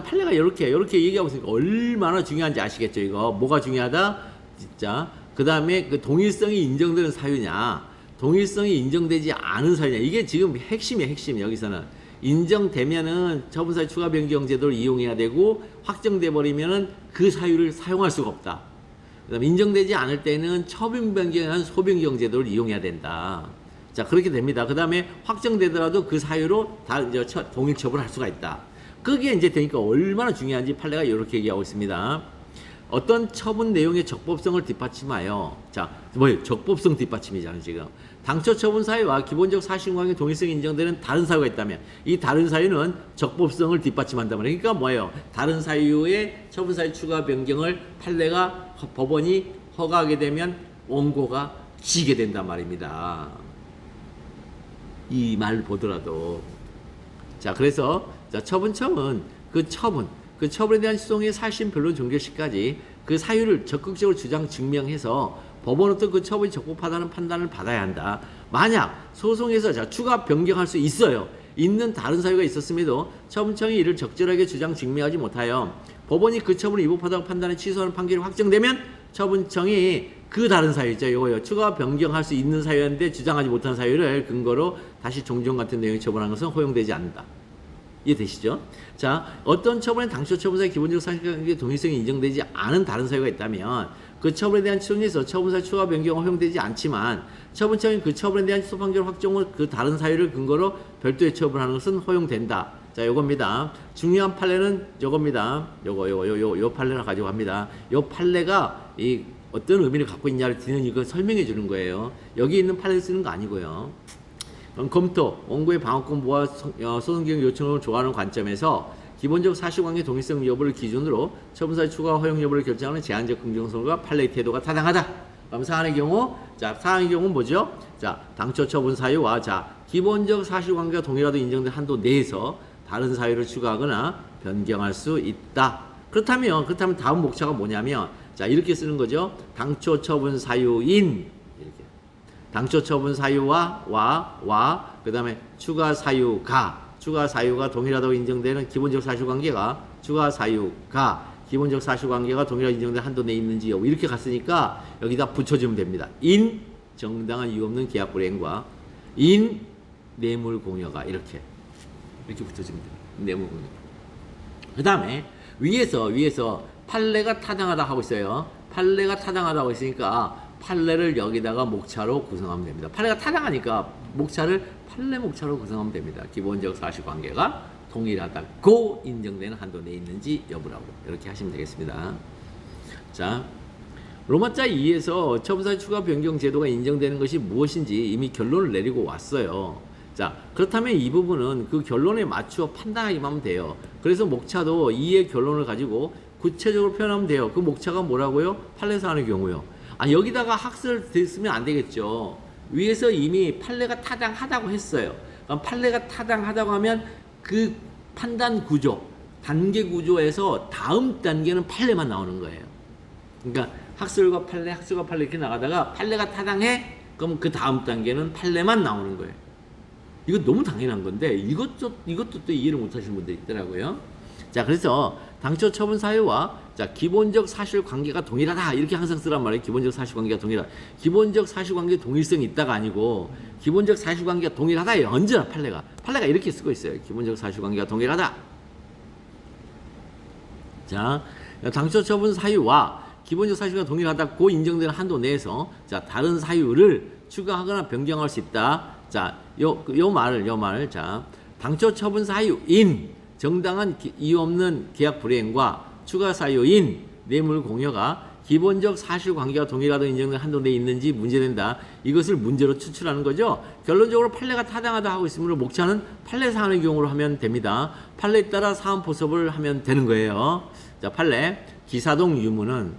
Speaker 1: 판례가 이렇게 얘기하고 있으니까 얼마나 중요한지 아시겠죠? 이거 뭐가 중요하다? 진짜. 그다음에 그 동일성이 인정되는 사유냐, 동일성이 인정되지 않은 사유냐, 이게 지금 핵심이에요. 핵심. 여기서는 인정되면은 처분사유 추가 변경 제도를 이용해야 되고, 확정돼 버리면은 그 사유를 사용할 수가 없다. 그다음에 인정되지 않을 때는 처분 변경한 소변경 제도를 이용해야 된다. 자, 그렇게 됩니다. 그 다음에 확정되더라도 그 사유로 다 이제 동일 처분할 수가 있다. 그게 이제 되니까 얼마나 중요한지 판례가 이렇게 얘기하고 있습니다. 어떤 처분 내용의 적법성을 뒷받침하여, 자, 뭐예요? 적법성 뒷받침이잖아요, 지금. 당초 처분 사유와 기본적 사실관계 동일성이 인정되는 다른 사유가 있다면, 이 다른 사유는 적법성을 뒷받침한단 말이에요. 그러니까 뭐예요? 다른 사유의 처분 사유 추가 변경을 판례가, 법원이 허가하게 되면 원고가 지게 된단 말입니다. 이 말 보더라도. 자, 그래서 자, 처분청은 그 처분에 대한 시송의 사실 변론 종결 시까지 그 사유를 적극적으로 주장 증명해서 법원으로부터 그 처분이 적법하다는 판단을 받아야 한다. 만약 소송에서 자, 추가 변경할 수 있어요. 있는 다른 사유가 있었음에도 처분청이 이를 적절하게 주장 증명하지 못하여 법원이 그 처분을 위법하다고 판단해 취소하는 판결이 확정되면 처분청이 그 다른 사유 있죠. 요거요. 추가 변경할 수 있는 사유였는데 주장하지 못한 사유를 근거로 다시 종종 같은 내용이 처분한 것은 허용되지 않는다. 이해되시죠? 자, 어떤 처분에 당초 처분사의 기본적 사실관계 동일성이 인정되지 않은 다른 사유가 있다면 그 처분에 대한 취소에서 처분사의 추가 변경은 허용되지 않지만 처분청이 그 처분에 대한 취소 판결 확정 후 그 다른 사유를 근거로 별도의 처분하는 것은 허용된다. 자, 요겁니다. 중요한 판례는 요겁니다. 요 판례를 가지고 갑니다. 요 판례가 이 어떤 의미를 갖고 있냐를 드는 이거 설명해 주는 거예요. 여기 있는 판례를 쓰는 거 아니고요. 검토, 원고의 방어권보호와 소송기능 요청을 좋아하는 관점에서 기본적 사실관계 동일성 여부를 기준으로 처분사의 추가 허용 여부를 결정하는 제한적 긍정성과 판례의 태도가 타당하다. 그럼 사안의 경우, 자, 사안의 경우는 뭐죠? 자, 당초 처분 사유와 자, 기본적 사실관계가 동일하도 인정된 한도 내에서 다른 사유를 추가하거나 변경할 수 있다. 그렇다면 다음 목차가 뭐냐면, 자, 이렇게 쓰는 거죠. 당초 처분 사유인, 이렇게. 당초 처분 사유와 그 다음에 추가 사유가 동일하다고 인정되는 기본적 사실관계가 기본적 사실관계가 동일하게 인정된 한도 내에 있는지 여부 이렇게 갔으니까 여기다 붙여주면 됩니다. 인 정당한 이유 없는 계약 불이행과 인 뇌물 공여가 이렇게 붙여주면 됩니다. 뇌물 공여. 그 다음에 위에서 판례가 타당하다 하고 있어요. 판례가 타당하다 하고 있으니까 판례를 여기다가 목차로 구성하면 됩니다. 판례가 타당하니까 판례 목차로 구성하면 됩니다. 기본적 사실관계가 동일하다고 인정되는 한도 내에 있는지 여부라고 이렇게 하시면 되겠습니다. 자, 로마자 2에서 처분사유 추가 변경 제도가 인정되는 것이 무엇인지 이미 결론을 내리고 왔어요. 자, 그렇다면 이 부분은 그 결론에 맞추어 판단하기만 하면 돼요. 그래서 목차도 2의 결론을 가지고 구체적으로 표현하면 돼요. 그 목차가 뭐라고요? 판례 사안의 경우요. 여기다가 학설을 쓰면 안 되겠죠. 위에서 이미 판례가 타당하다고 했어요. 그럼 판례가 타당하다고 하면 그 판단 구조, 단계 구조에서 다음 단계는 판례만 나오는 거예요. 그러니까 학설과 판례 이렇게 나가다가 판례가 타당해? 그럼 그 다음 단계는 판례만 나오는 거예요. 이거 너무 당연한 건데 이것도 또 이해를 못 하시는 분들이 있더라고요. 자, 그래서 당초 처분 사유와 자, 기본적 사실관계가 동일하다 이렇게 항상 쓰란 말이에요. 기본적 사실관계가 동일하다. 기본적 사실관계 동일성이 있다가 아니고 기본적 사실관계가 동일하다예요. 언제나 판례가 이렇게 쓰고 있어요. 기본적 사실관계가 동일하다. 자, 당초 처분 사유와 기본적 사실관계가 동일하다고 인정되는 한도 내에서 자, 다른 사유를 추가하거나 변경할 수 있다. 자, 요 말을 자, 당초 처분 사유인 정당한 이유 없는 계약 불이행과 추가 사유인 뇌물 공여가 기본적 사실관계가 동일하다고 인정된 한도 내에 있는지 문제된다. 이것을 문제로 추출하는 거죠. 결론적으로 판례가 타당하다 하고 있으므로 목차는 판례 사안의 경우로 하면 됩니다. 판례에 따라 사안 포섭을 하면 되는 거예요. 자, 판례 기사동 유무는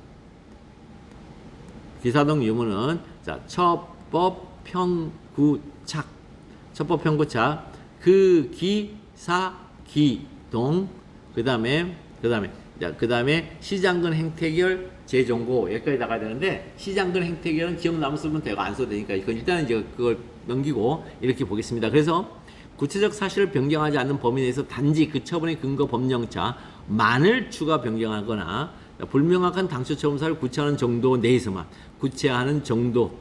Speaker 1: 자, 첩법 평구착 그 기사 기동 그 다음에 시장근 행태결 재정고 여기까지 나가야 되는데 시장근 행태결은 기억 남으면 되고 안 써도 되니까 이건 일단은 이제 그걸 넘기고 이렇게 보겠습니다. 그래서 구체적 사실을 변경하지 않는 범위 내에서 단지 그 처분의 근거 법령자만을 추가 변경하거나 불명확한 당초 처분 사유를 구체하는 정도 내에서만 구체하는 정도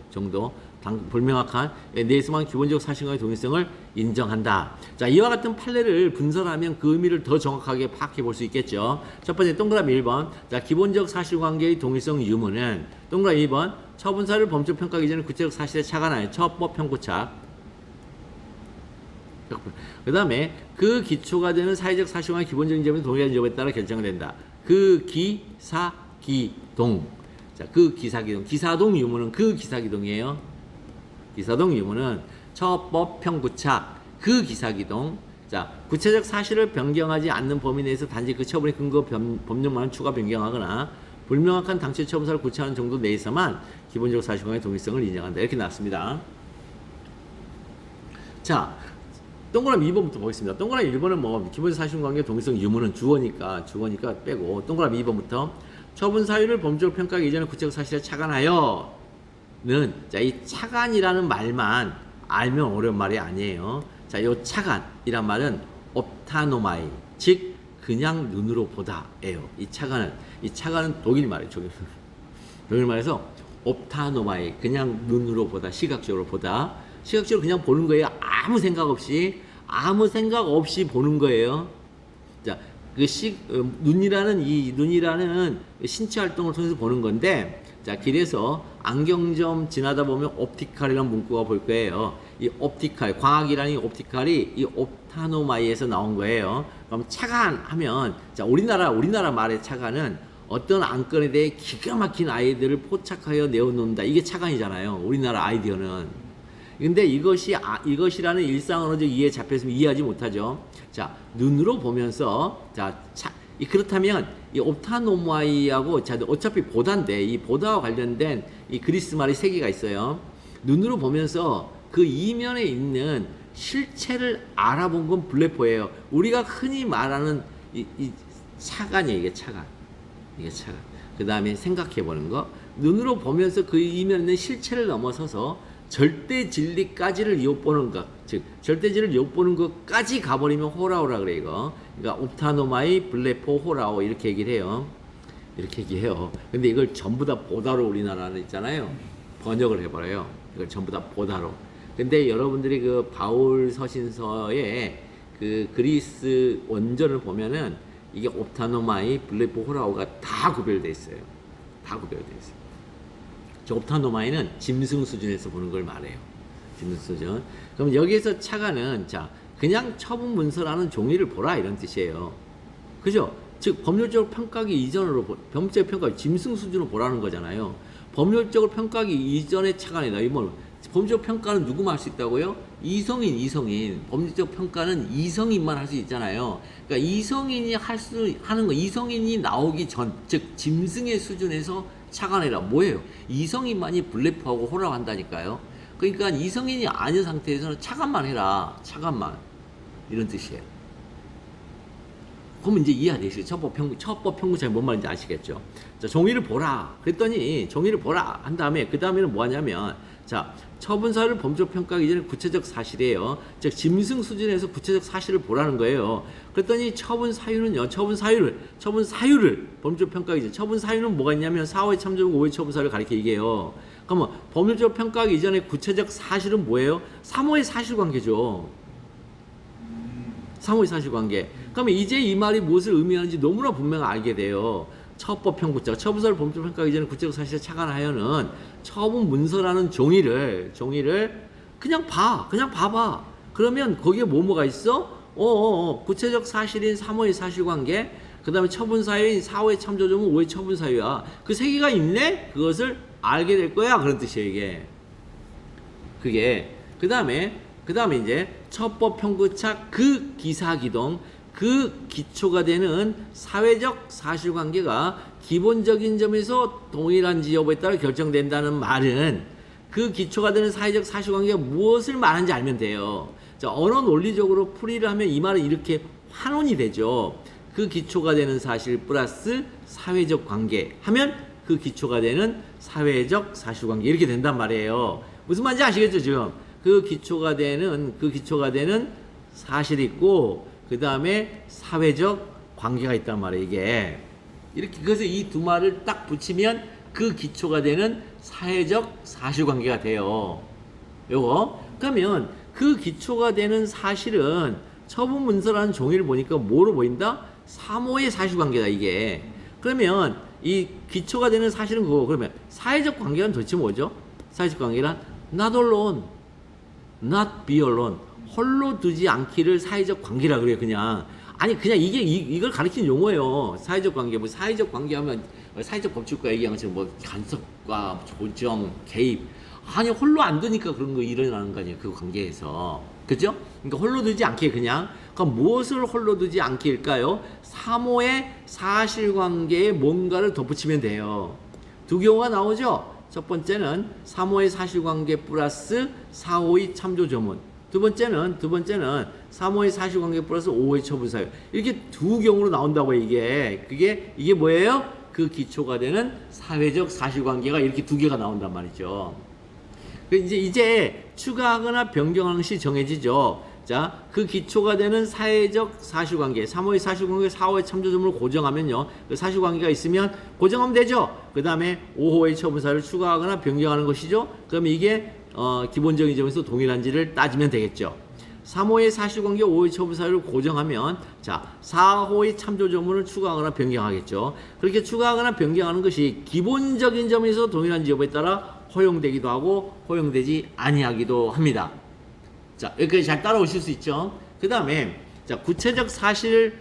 Speaker 1: 불명확한 내에서만 기본적 사실과의 동일성을 인정한다. 자, 이와 같은 판례를 분석하면 그 의미를 더 정확하게 파악해 볼 수 있겠죠. 첫 번째 동그라미 1번. 자, 기본적 사실관계의 동일성 유무는 동그라미 2번. 처분 사유를 범죄 평가하기 전에 구체적 사실에 착안하여 처법 평고착. 그 다음에 그 기초가 되는 사회적 사실과 기본적인 점에 동일한 점에 따라 결정된다. 그 기사기동. 자, 그 기사기동. 기사동 유무는 그 기사기동이에요. 기사동 유무는 처법 평구착 그 기사기동. 자, 구체적 사실을 변경하지 않는 범위 내에서 단지 그 처분의 근거 법령만을 추가 변경하거나 불명확한 당초 처분 사유를 구체하는 정도 내에서만 기본적 사실과의 동일성을 인정한다. 이렇게 나왔습니다. 자, 동그라미 2번부터 보겠습니다. 동그라미 1번은 뭐 기본적 사실관계 동일성 유무는 주어니까 빼고 동그라미 2번부터 처분 사유를 범죄로 평가하기 이전에 구체적 사실에 착안하여는, 자, 이 착안이라는 말만 알면 어려운 말이 아니에요. 자, 요 착안이란 말은 옵타노마이, 즉 그냥 눈으로 보다예요. 이 착안은 독일 말이에요. 독일 말에서 옵타노마이, 그냥 눈으로 보다, 시각적으로 보다. 시각적으로 그냥 보는 거예요. 아무 생각 없이 보는 거예요. 자, 눈이라는 신체 활동을 통해서 보는 건데, 자, 길에서 안경점 지나다 보면 옵티칼이라는 문구가 볼 거예요. 이 옵티칼, 광학이라는 이 옵티칼이 이 옵타노마이에서 나온 거예요. 그럼 착안하면, 자, 우리나라 말의 착안은 어떤 안건에 대해 기가 막힌 아이디어를 포착하여 내어놓는다. 이게 착안이잖아요. 우리나라 아이디어는. 근데 이것이라는 일상 언어적 이해에 잡혔으면 이해하지 못하죠. 자, 눈으로 보면서, 그렇다면 이 옵타노마이하고, 자, 어차피 보다인데 이 보다와 관련된 이 그리스 말이 3개가 있어요. 눈으로 보면서 그 이면에 있는 실체를 알아본 건 블레포예요. 우리가 흔히 말하는 이 착안이에요. 이게 착안. 그 다음에 생각해 보는 거. 눈으로 보면서 그 이면에 있는 실체를 넘어서서 절대 진리까지를 엿보는 것, 즉 절대 진리를 엿보는 것까지 가버리면 호라오라 그래 이거. 그러니까 옵타노마이, 블레포, 호라오 이렇게 얘기를 해요. 근데 이걸 전부 다 보다로 우리나라는 있잖아요. 번역을 해버려요. 이걸 전부 다 보다로. 근데 여러분들이 그 바울 서신서의 그 그리스 원전을 보면은 이게 옵타노마이, 블레포, 호라오가 다 구별돼 있어요. 저 옵타노마이는 짐승 수준에서 보는 걸 말해요. 짐승 수준. 그럼 여기에서 착안은, 자, 그냥 처분 문서라는 종이를 보라 이런 뜻이에요. 그죠? 즉 법률적으로 평가하기 이전으로 범죄 평가 짐승 수준으로 보라는 거잖아요. 법률적으로 평가하기 이전에 착안이다. 이건 법률적 평가는 누구만 할 수 있다고요? 이성인. 법률적 평가는 이성인만 할 수 있잖아요. 그러니까 이성인이 하는 거, 이성인이 나오기 전, 즉 짐승의 수준에서 착안해라. 뭐예요? 이성인만이 블레프하고 호라고 한다니까요. 그러니까 이성인이 아닌 상태에서는 착안만 해라. 착안만. 이런 뜻이에요. 그러면 이제 이해되시죠? 처법 평구차이 뭔 말인지 아시겠죠? 자, 종이를 보라. 그랬더니 종이를 보라 한 다음에 그 다음에는 뭐 하냐면, 자, 처분 사유를 범죄로 평가하기 전에 구체적 사실이에요. 즉 짐승 수준에서 구체적 사실을 보라는 거예요. 그랬더니 처분 사유를 범죄로 평가하기 전에 처분 사유는 뭐가 있냐면 4호의 참조적 5의 처분 사유를 가리켜 얘기해요. 그러면 법률적으로 평가하기 이전에 구체적 사실은 뭐예요? 3호의 사실관계죠. 3호의 사실관계. 그러면 이제 이 말이 무엇을 의미하는지 너무나 분명히 알게 돼요. 처법 평구자, 처분사를 범죄로 평가하기 전에 구체적 사실에 착안하여는 처분 문서라는 종이를 그냥 봐봐. 그러면 거기에 뭐가 있어? 구체적 사실인 3호의 사실관계, 그 다음에 처분 사유인 4호의 참조점은 5의 처분 사유야. 그 3개가 있네? 그것을 알게 될 거야. 그런 뜻이에요, 이게. 그 다음에 이제 처법 평구착 그 기사기동, 그 기초가 되는 사회적 사실관계가 기본적인 점에서 동일한지 여부에 따라 결정된다는 말은 그 기초가 되는 사회적 사실관계가 무엇을 말하는지 알면 돼요. 자, 언어 논리적으로 풀이를 하면 이 말은 이렇게 환원이 되죠. 그 기초가 되는 사실 플러스 사회적 관계 하면 그 기초가 되는 사회적 사실관계 이렇게 된단 말이에요. 무슨 말인지 아시겠죠 지금? 그 기초가 되는 사실이 있고 그 다음에 사회적 관계가 있단 말이에요. 이게 이렇게 그래서 이 두 말을 딱 붙이면 그 기초가 되는 사회적 사실관계가 돼요. 요거 그러면 그 기초가 되는 사실은 처분 문서라는 종이를 보니까 뭐로 보인다? 사모의 사실관계다 이게. 그러면 이 기초가 되는 사실은 그거. 그러면 사회적 관계는 도대체 뭐죠? 사회적 관계란 not alone, not be alone. 홀로 두지 않기를 사회적 관계라 그래요. 그냥 아니 그냥 이게 이걸 가리키는 용어예요. 사회적 관계. 뭐 사회적 관계하면 사회적 법칙과 얘기하는 것처럼 뭐 간섭과 조정, 개입. 아니 홀로 안 두니까 그런 거 일어나는 거 아니에요. 그 관계에서. 그죠? 그러니까 홀로 두지 않게 그냥. 그럼 무엇을 홀로 두지 않기일까요? 사모의 사실관계에 뭔가를 덧붙이면 돼요. 두 경우가 나오죠. 첫 번째는 사모의 사실관계 플러스 사호의 참조조문. 두 번째는 사모의 사실관계 플러스 오호의 처분사유. 이렇게 두 경우로 나온다고 이게. 이게 뭐예요? 그 기초가 되는 사회적 사실관계가 이렇게 두 개가 나온단 말이죠. 이제 추가하거나 변경하는 것이 정해지죠. 자, 그 기초가 되는 사회적 사실관계, 사모의 사실관계, 사호의 참조점을 고정하면요. 그 사실관계가 있으면 고정하면 되죠. 그 다음에 5호의 처분사를 추가하거나 변경하는 것이죠. 그러면 이게 기본적인 점에서 동일한지를 따지면 되겠죠. 3호의 사실관계, 5호의 처분사유를 고정하면 자 4호의 참조점을 추가하거나 변경하겠죠. 그렇게 추가하거나 변경하는 것이 기본적인 점에서 동일한지 여부에 따라 허용되기도 하고 허용되지 아니하기도 합니다. 자 여기까지 잘 따라오실 수 있죠. 그 다음에 자 구체적 사실을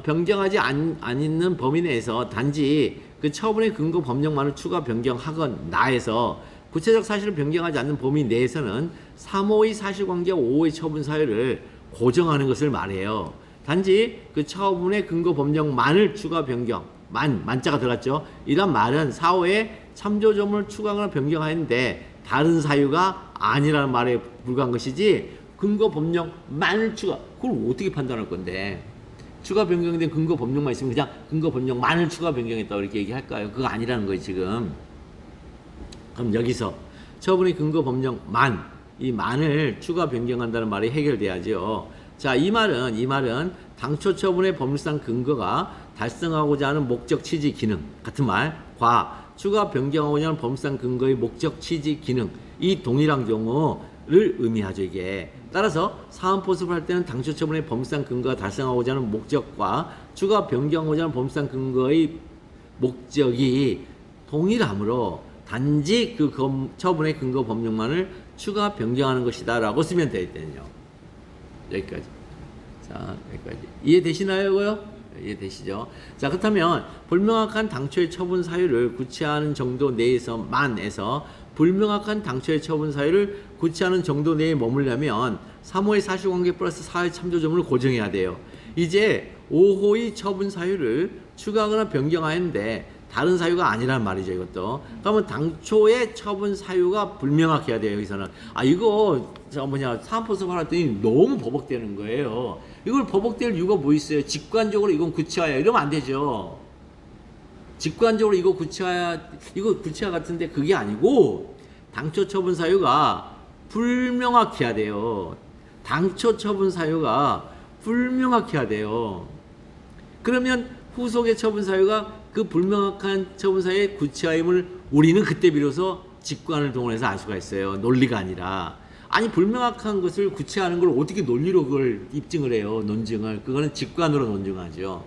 Speaker 1: 변경하지 않는 범위 내에서 단지 그 처분의 근거 법령만을 추가 변경하거나 해서 구체적 사실을 변경하지 않는 범위 내에서는 3호의 사실관계와 5호의 처분 사유를 고정하는 것을 말해요. 단지 그 처분의 근거 법령만을 추가 변경, 만자가 들어갔죠. 이런 말은 4호의 참조점을 추가하거나 변경하는데 다른 사유가 아니라는 말에 불과한 것이지 근거 법령만을 추가, 그걸 어떻게 판단할 건데? 추가 변경된 근거 법령만 있으면 그냥 근거 법령만을 추가 변경했다고 이렇게 얘기할까요? 그거 아니라는 거예요, 지금. 그럼 여기서 처분의 근거 법령만, 이 만을 추가 변경한다는 말이 해결돼야죠. 자, 이 말은 당초 처분의 법률상 근거가 달성하고자 하는 목적 취지 기능 같은 말과 추가 변경하고자 하는 법률상 근거의 목적 취지 기능 이 동일한 경우를 의미하죠. 이게 따라서 사헌포습을 할 때는 당초 처분의 법률상 근거가 달성하고자 하는 목적과 추가 변경하고자 하는 법률상 근거의 목적이 동일하므로 단지 그 처분의 근거 법령만을 추가 변경하는 것이다 라고 쓰면 되겠거든요. 여기까지. 자, 여기까지. 이해되시나요, 이거요? 이해되시죠? 자, 그렇다면 불명확한 당초의 처분 사유를 구체하는 정도 내에서 불명확한 당초의 처분 사유를 구체하는 정도 내에 머물려면 3호의 사실관계 플러스 4호의 참조점을 고정해야 돼요. 이제 5호의 처분 사유를 추가하거나 변경하였는데 다른 사유가 아니란 말이죠, 이것도. 그러면 당초의 처분 사유가 불명확해야 돼요, 여기서는. 아, 이거, 사헌포섭 하랬더니 너무 버벅대는 거예요. 이걸 버벅댈 이유가 뭐 있어요? 직관적으로 이건 구체화야. 이러면 안 되죠. 직관적으로 이거 구체화 같은데 그게 아니고, 당초 처분 사유가 불명확해야 돼요. 당초 처분 사유가 불명확해야 돼요. 그러면 후속의 처분 사유가 그 불명확한 처분사의 구체화임을 우리는 그때 비로소 직관을 동원해서 알 수가 있어요. 논리가 아니라. 아니 불명확한 것을 구체화하는 걸 어떻게 논리로 그걸 입증을 해요. 논증을. 그거는 직관으로 논증하죠.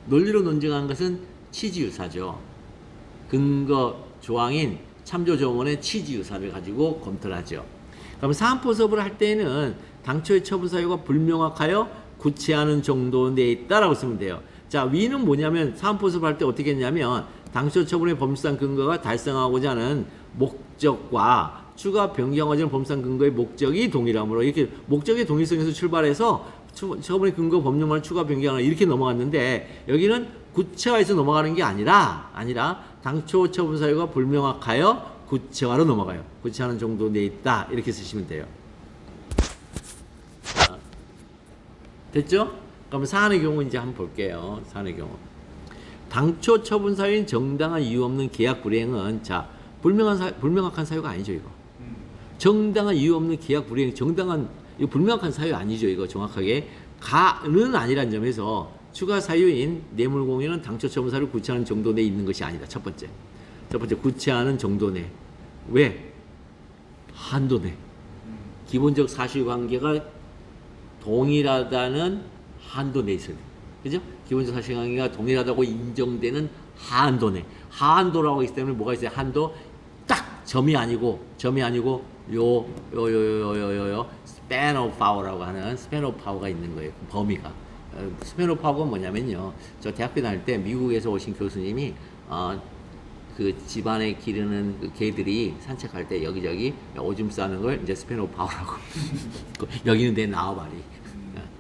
Speaker 1: 논리로 논증한 것은 취지유사죠. 근거 조항인 참조정원의 취지유사를 가지고 검토를 하죠. 그럼 사헌포섭을 할 때는 당초의 처분사유가 불명확하여 구체하는 정도 내에 있다라고 쓰면 돼요. 자, 위는 뭐냐면 사헌포섭을 할 때 어떻게 했냐면 당초 처분의 법률상 근거가 달성하고자 하는 목적과 추가 변경하고자 하는 법률상 근거의 목적이 동일하므로 이렇게 목적의 동일성에서 출발해서 처분의 근거 법령만을 추가 변경하는 이렇게 넘어갔는데 여기는 구체화해서 넘어가는 게 아니라 당초 처분 사유가 불명확하여 구체화로 넘어가요. 구체화하는 정도 내에 있다 이렇게 쓰시면 돼요. 자, 됐죠? 그럼 사안의 경우 이제 한번 볼게요. 사안의 경우. 당초 처분 사유인 정당한 이유 없는 계약 불이행은 자, 불명확한 사유가 아니죠, 이거. 정당한 이유 없는 계약 불이행, 정당한 이거 불명확한 사유 아니죠. 이거 정확하게 가는 아니란 점에서 추가 사유인 뇌물 공유는 당초 처분 사유를 구체하는 정도 내에 있는 것이 아니다. 첫 번째 구체하는 정도 내. 왜? 한도 내. 기본적 사실관계가 동일하다는 한도 내에 있어야 돼. 그죠? 기본적 사실관계가 동일하다고 인정되는 한도 내. 한도라고 하기 때문에 뭐가 있어요? 한도 딱 점이 아니고 요 span of power라고 하는 span of power가 있는 거예요. 범위가. span of power가 뭐냐면요. 저 대학교 다닐 때 미국에서 오신 교수님이 그 집안에 기르는 그 개들이 산책할 때 여기저기 오줌 싸는 걸 이제 스페인 오브 파워라고. 여기는 내 나와바리.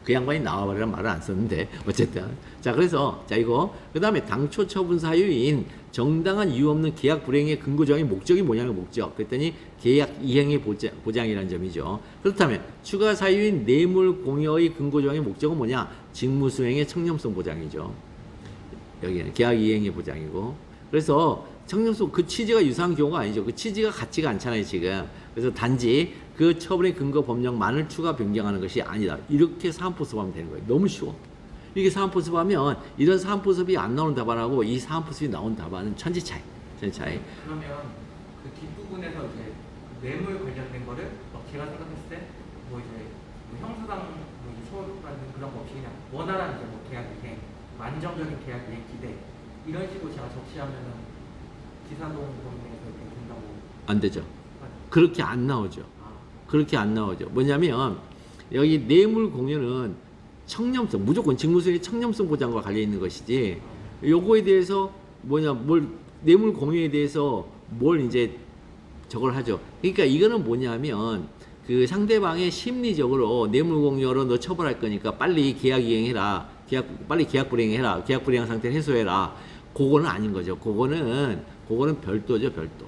Speaker 1: 그 양반이 나와바리란 말을 안 썼는데 어쨌든 자 그래서 자 이거 그 다음에 당초 처분 사유인 정당한 이유 없는 계약 불이행의 근거 조항의 목적이 뭐냐면 목적. 그랬더니 계약 이행의 보장이라는 점이죠. 그렇다면 추가 사유인 뇌물 공여의 근거 조항의 목적은 뭐냐? 직무 수행의 청렴성 보장이죠. 여기는 계약 이행의 보장이고. 그래서 청렴성 그 취지가 유사한 경우가 아니죠. 그 취지가 같지가 않잖아요 지금. 그래서 단지 그 처분의 근거 법령만을 추가 변경하는 것이 아니다. 이렇게 사안포섭하면 되는 거예요. 너무 쉬워. 이게 사안포섭하면 이런 사안포섭이 안 나오는 답안하고 이 사안포섭이 나온 답안은 천지 차이.
Speaker 2: 그러면 그 뒷부분에서 이제 뇌물 관련된 거를 제가 생각했을 때 뭐 이제 뭐 형사상 뭐 처벌받는 그런 거 없이 그냥 원활한 이제 뭐 계약 이행, 안정적인 계약 이행 기대 이런 식으로 제가 적시하면은 기사동 범위에서 이렇게 된다고
Speaker 1: 안 되죠. 그렇게 안 나오죠. 그렇게 안 나오죠. 뭐냐면 여기 뇌물 공유는 청렴성, 무조건 직무수행의 청렴성 보장과 관련 있는 것이지. 요거에 대해서 뇌물 공유에 대해서 뭘 이제 저걸 하죠. 그러니까 이거는 뭐냐면 그 상대방의 심리적으로 뇌물 공유로 너 처벌할 거니까 빨리 계약 이행해라. 빨리 계약 불이행해라. 계약 불이행 상태를 해소해라. 그거는 아닌 거죠. 그거는 별도죠, 별도.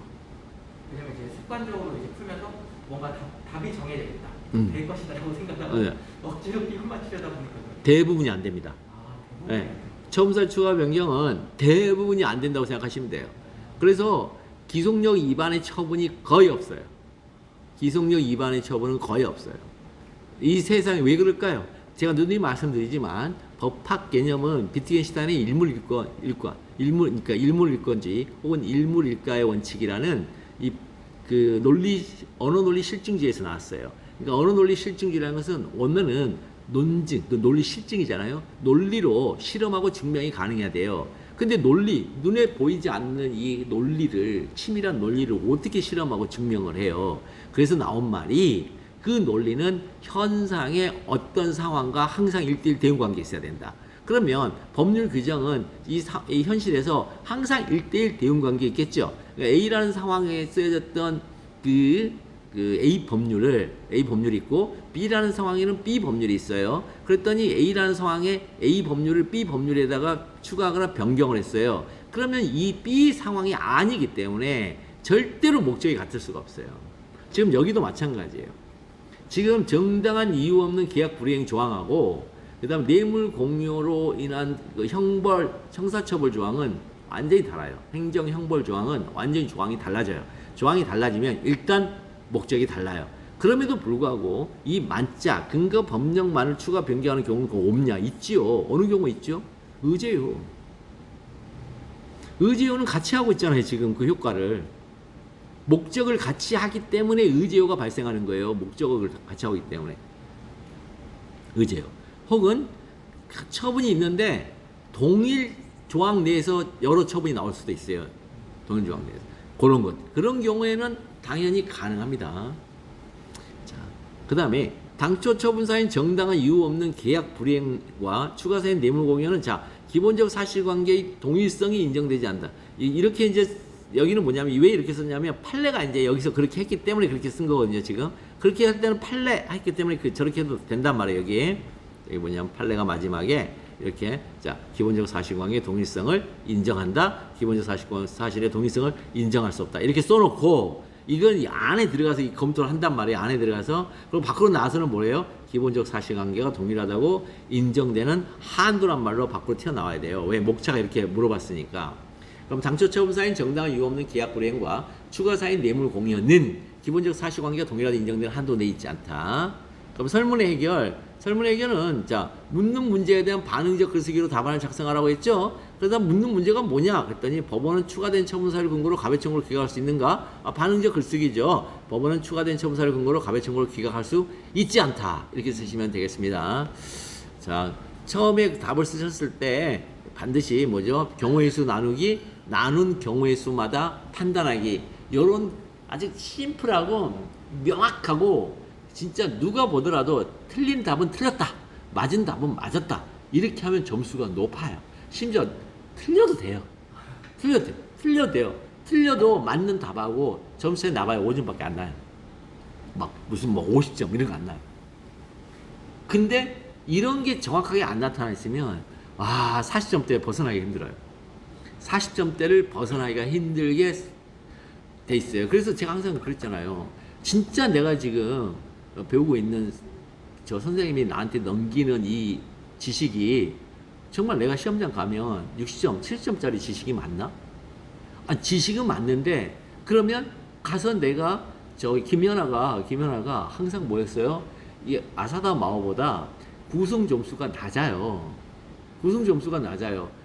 Speaker 2: 왜냐면 이제 습관적으로 이제 풀면서 뭔가 답이 정해져 있다. 될 것이다라고 생각하고
Speaker 1: 네.
Speaker 2: 억지로 끼고 맞추려다 보니까
Speaker 1: 대부분이 안 됩니다.
Speaker 2: 대부분.
Speaker 1: 네. 처음사 추가 변경은 대부분이 안 된다고 생각하시면 돼요. 그래서 기속력 위반의 처분이 거의 없어요. 기속력 위반의 처분은 거의 없어요. 이 세상에 왜 그럴까요? 제가 누누이 말씀드리지만 법학 개념은 비트겐슈타인의 그러니까 일물일건지 혹은 일물일가의 원칙이라는 이 그 언어 논리 실증지에서 나왔어요. 그러니까 언어 논리 실증지라는 것은 원면은 논증, 논리 실증이잖아요. 논리로 실험하고 증명이 가능해야 돼요. 근데 눈에 보이지 않는 이 논리를, 치밀한 논리를 어떻게 실험하고 증명을 해요? 그래서 나온 말이 그 논리는 현상의 어떤 상황과 항상 1:1 대응 관계가 있어야 된다. 그러면 법률 규정은 이 현실에서 항상 1:1 대응 관계 있겠죠. 그러니까 A라는 상황에 쓰여졌던 그 A 법률이 있고 B라는 상황에는 B 법률이 있어요. 그랬더니 A라는 상황에 A 법률을 B 법률에다가 추가하거나 변경을 했어요. 그러면 이 B 상황이 아니기 때문에 절대로 목적이 같을 수가 없어요. 지금 여기도 마찬가지예요. 지금 정당한 이유 없는 계약 불이행 조항하고 그다음 뇌물 공유로 인한 그 형사처벌 조항은 완전히 달라요. 행정 형벌 조항은 완전히 조항이 달라져요. 조항이 달라지면 일단 목적이 달라요. 그럼에도 불구하고 이 만자 근거 법령만을 추가 변경하는 경우는 없냐? 있지요. 어느 경우 있죠? 의제요. 의제요는 같이 하고 있잖아요. 지금 그 효과를. 목적을 같이 하기 때문에 의제요가 발생하는 거예요. 목적을 같이 하기 때문에. 의제요. 혹은 처분이 있는데 동일 조항 내에서 여러 처분이 나올 수도 있어요. 동일 조항 내에서. 그런 것. 그런 경우에는 당연히 가능합니다. 자, 그 다음에 당초 처분사인 정당한 이유 없는 계약 불이행과 추가사인 뇌물 공유는 자 기본적 사실관계의 동일성이 인정되지 않는다. 이렇게 이제 여기는 뭐냐면 왜 이렇게 썼냐면 판례가 이제 여기서 그렇게 했기 때문에 그렇게 쓴 거거든요. 지금 그렇게 할 때는 판례 했기 때문에 저렇게 해도 된단 말이에요. 여기 뭐냐면 판례가 마지막에 이렇게 자 기본적 사실관계의 동일성을 인정한다. 기본적 사실의 동일성을 인정할 수 없다. 이렇게 써놓고 이건 이 안에 들어가서 검토를 한단 말이에요. 안에 들어가서 그리고 밖으로 나와서는 뭐예요? 기본적 사실관계가 동일하다고 인정되는 한도란 말로 밖으로 튀어나와야 돼요. 왜 목차가 이렇게 물어봤으니까. 그럼 당초 처분 사인 정당한 이유 없는 계약 불이행과 추가 사인 뇌물 공여는 기본적 사실관계가 동일하게 인정되는 한도 내에 있지 않다. 그럼 설문의 해결은 자 묻는 문제에 대한 반응적 글쓰기로 답안을 작성하라고 했죠. 그러다 묻는 문제가 뭐냐 그랬더니 법원은 추가된 처분사를 근거로 가배 청구를 기각할 수 있는가? 반응적 글쓰기죠. 법원은 추가된 처분사를 근거로 가배 청구를 기각할 수 있지 않다. 이렇게 쓰시면 되겠습니다. 자 처음에 답을 쓰셨을 때 반드시 뭐죠? 경우의 수 나누기, 나눈 경우의 수마다 판단하기. 요런 아주 심플하고 명확하고 진짜 누가 보더라도 틀린 답은 틀렸다, 맞은 답은 맞았다. 이렇게 하면 점수가 높아요. 심지어 틀려도 돼요. 틀려도 돼요. 틀려도 맞는 답하고 점수에 나봐야 5점밖에 안 나요. 막 무슨 뭐 50점 이런 거 안 나요. 근데 이런 게 정확하게 안 나타나 있으면 40점대 벗어나기 힘들어요. 40점대를 벗어나기가 힘들게 돼 있어요. 그래서 제가 항상 그랬잖아요. 진짜 내가 지금 배우고 있는 저 선생님이 나한테 넘기는 이 지식이 정말 내가 시험장 가면 60점, 70점짜리 지식이 맞나? 지식은 맞는데 그러면 가서 내가 저기 김연아가 항상 뭐였어요? 이 아사다 마오보다 구성 점수가 낮아요.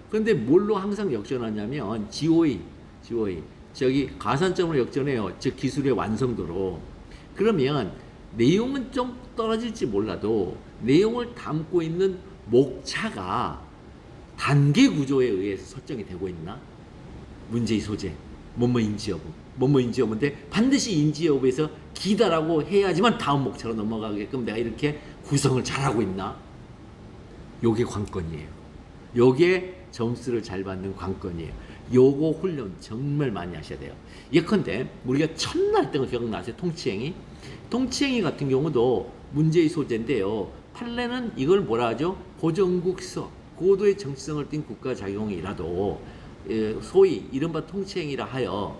Speaker 1: 그런데 뭘로 항상 역전하냐면 GOE. 저기 가산점으로 역전해요. 즉 기술의 완성도로. 그러면 내용은 좀 떨어질지 몰라도 내용을 담고 있는 목차가 단계 구조에 의해서 설정이 되고 있나? 문제의 소재, 뭐뭐 인지 여부인데 반드시 인지 여부에서 기다라고 해야지만 다음 목차로 넘어가게끔 내가 이렇게 구성을 잘하고 있나? 요게 관건이에요. 요게 점수를 잘 받는 관건이에요. 요거 훈련 정말 많이 하셔야 돼요. 예컨대 우리가 첫날 했던 거 기억나세요? 통치행위 같은 경우도 문제의 소재인데요. 판례는 이걸 뭐라 하죠? 고정국서, 고도의 정치성을 띈 국가작용이라도 소위 이른바 통치행위라 하여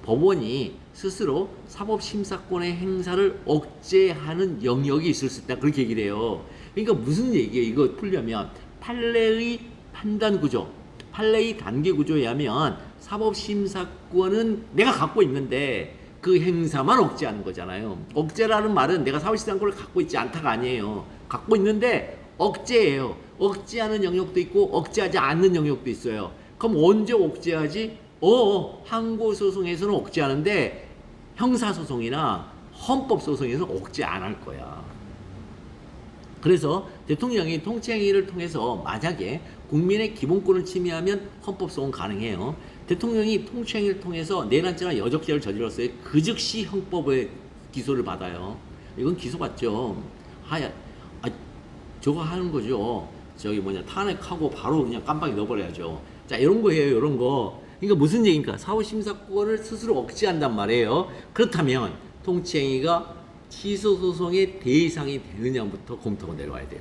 Speaker 1: 법원이 스스로 사법심사권의 행사를 억제하는 영역이 있을 수 있다. 그렇게 얘기를 해요. 그러니까 무슨 얘기예요? 이거 풀려면 판례의 판단 구조, 판례의 단계 구조에 의하면 사법심사권은 내가 갖고 있는데 그 행사만 억제하는 거잖아요. 억제라는 말은 내가 사법심사권을 갖고 있지 않다가 아니에요. 갖고 있는데 억제예요. 억제하는 영역도 있고 억제하지 않는 영역도 있어요. 그럼 언제 억제하지? 항고소송에서는 억제하는데 형사소송이나 헌법소송에서는 억제 안 할 거야. 그래서 대통령이 통치행위를 통해서 만약에 국민의 기본권을 침해하면 헌법소송 가능해요. 대통령이 통치행위를 통해서 내란죄나 여적죄를 저질렀어요. 그 즉시 형법의 기소를 받아요. 이건 기소받죠. 저거 하는 거죠. 탄핵하고 바로 그냥 깜빡이 넣어버려야죠. 자, 이런 거예요, 이런 거. 그러니까 무슨 얘기입니까? 사후심사권을 스스로 억제한단 말이에요. 그렇다면 통치행위가 취소소송의 대상이 되느냐부터 검토가 내려와야 돼요.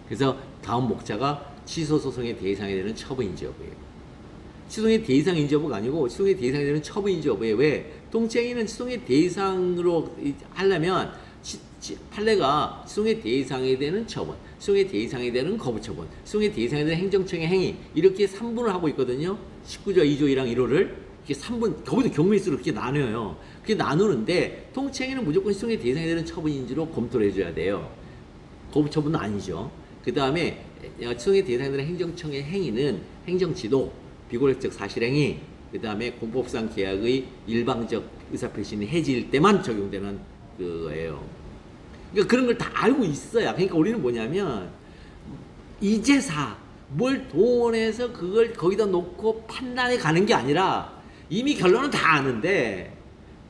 Speaker 1: 그래서 다음 목차가 취소소송의 대상이 되는 처분인지 여부예요. 취소의 대상인지 여부가 아니고 취소의 대상이 되는 처분인지 여부예요. 왜? 통치행위는 취소의 대상으로 하려면 판례가 취소의 대상이 되는 처분, 취소의 대상이 되는 거부처분, 취소의 대상이 되는 행정청의 행위 이렇게 3분을 하고 있거든요. 19조 2조 1항 1호를 이렇게 3분, 거기도 경우일수록 이렇게 나눠요. 그렇게 나누는데 통치행위는 무조건 취소의 대상이 되는 처분인지로 검토를 해줘야 돼요. 거부처분은 아니죠. 그 다음에 취소의 대상이 되는 행정청의 행위는 행정지도, 비고력적 사실행위, 그 다음에 공법상 계약의 일방적 의사표시는 해지일 때만 적용되는 그거예요. 그러니까 그런 걸 다 알고 있어야. 그러니까 우리는 뭐냐면 이제사 뭘 동원해서 그걸 거기다 놓고 판단해 가는 게 아니라 이미 결론은 다 아는데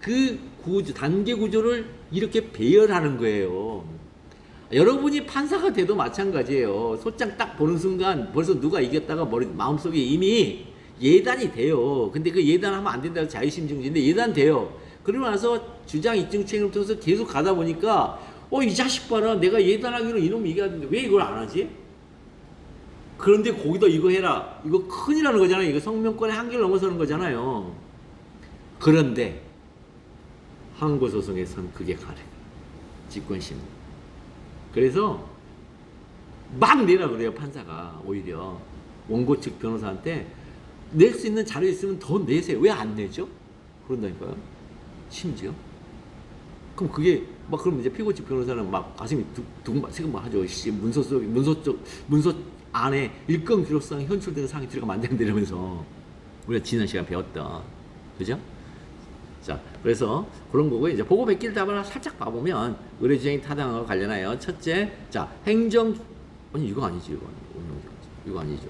Speaker 1: 그 구조, 단계 구조를 이렇게 배열하는 거예요. 여러분이 판사가 돼도 마찬가지예요. 소장 딱 보는 순간 벌써 누가 이겼다가 마음속에 이미 예단이 돼요. 근데 그 예단하면 안 된다고 자유심증지인데 예단돼요. 그러고 나서 주장 입증책임을 통해서 계속 가다 보니까 이 자식 봐라, 내가 예단하기로 이놈이 이겼는데 왜 이걸 안 하지? 그런데 거기다 이거 해라. 이거 큰일 나는 거잖아요. 이거 성명권의 한계를 넘어서는 거잖아요. 그런데 항고소송에서는 그게 가능해요. 직권심리. 그래서 막 내라 그래요, 판사가. 오히려 원고 측 변호사한테 낼 수 있는 자료 있으면 더 내세요. 왜 안 내죠? 그런다니까요. 심지어. 그럼 그게 막 그럼 이제 피고집 변호사는 막 가슴이 두근두근 하죠. 씨, 문서 안에 일건 기록상 현출되는 사항이 들어가면 안 된다 이러면서 우리가 지난 시간 배웠던 그죠? 자, 그래서 그런 거고 이제 보고 베낄 답을 살짝 봐보면 의뢰주장이 타당함과 관련하여 첫째, 자 행정 아니 이거 아니지 이거 아니죠.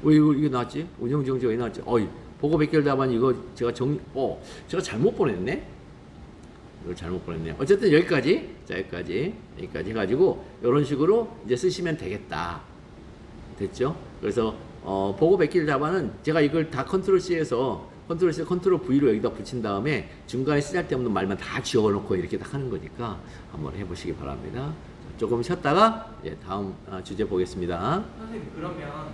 Speaker 1: 왜 이거 나왔지? 운영정지가 왜 나왔지? 보고 베낄 답안 이거 제가 제가 잘못 보냈네. 이걸 잘못 보냈네요. 어쨌든 여기까지, 자 여기까지 해가지고 이런 식으로 이제 쓰시면 되겠다. 됐죠? 그래서 보고 베낄 답안은 제가 이걸 다 컨트롤 C에서 컨트롤 C, 컨트롤 V로 여기다 붙인 다음에 중간에 쓰잘데없는 말만 다 지워놓고 이렇게 딱 하는 거니까 한번 해보시기 바랍니다. 조금 쉬었다가 다음 주제 보겠습니다.
Speaker 2: 선생님 그러면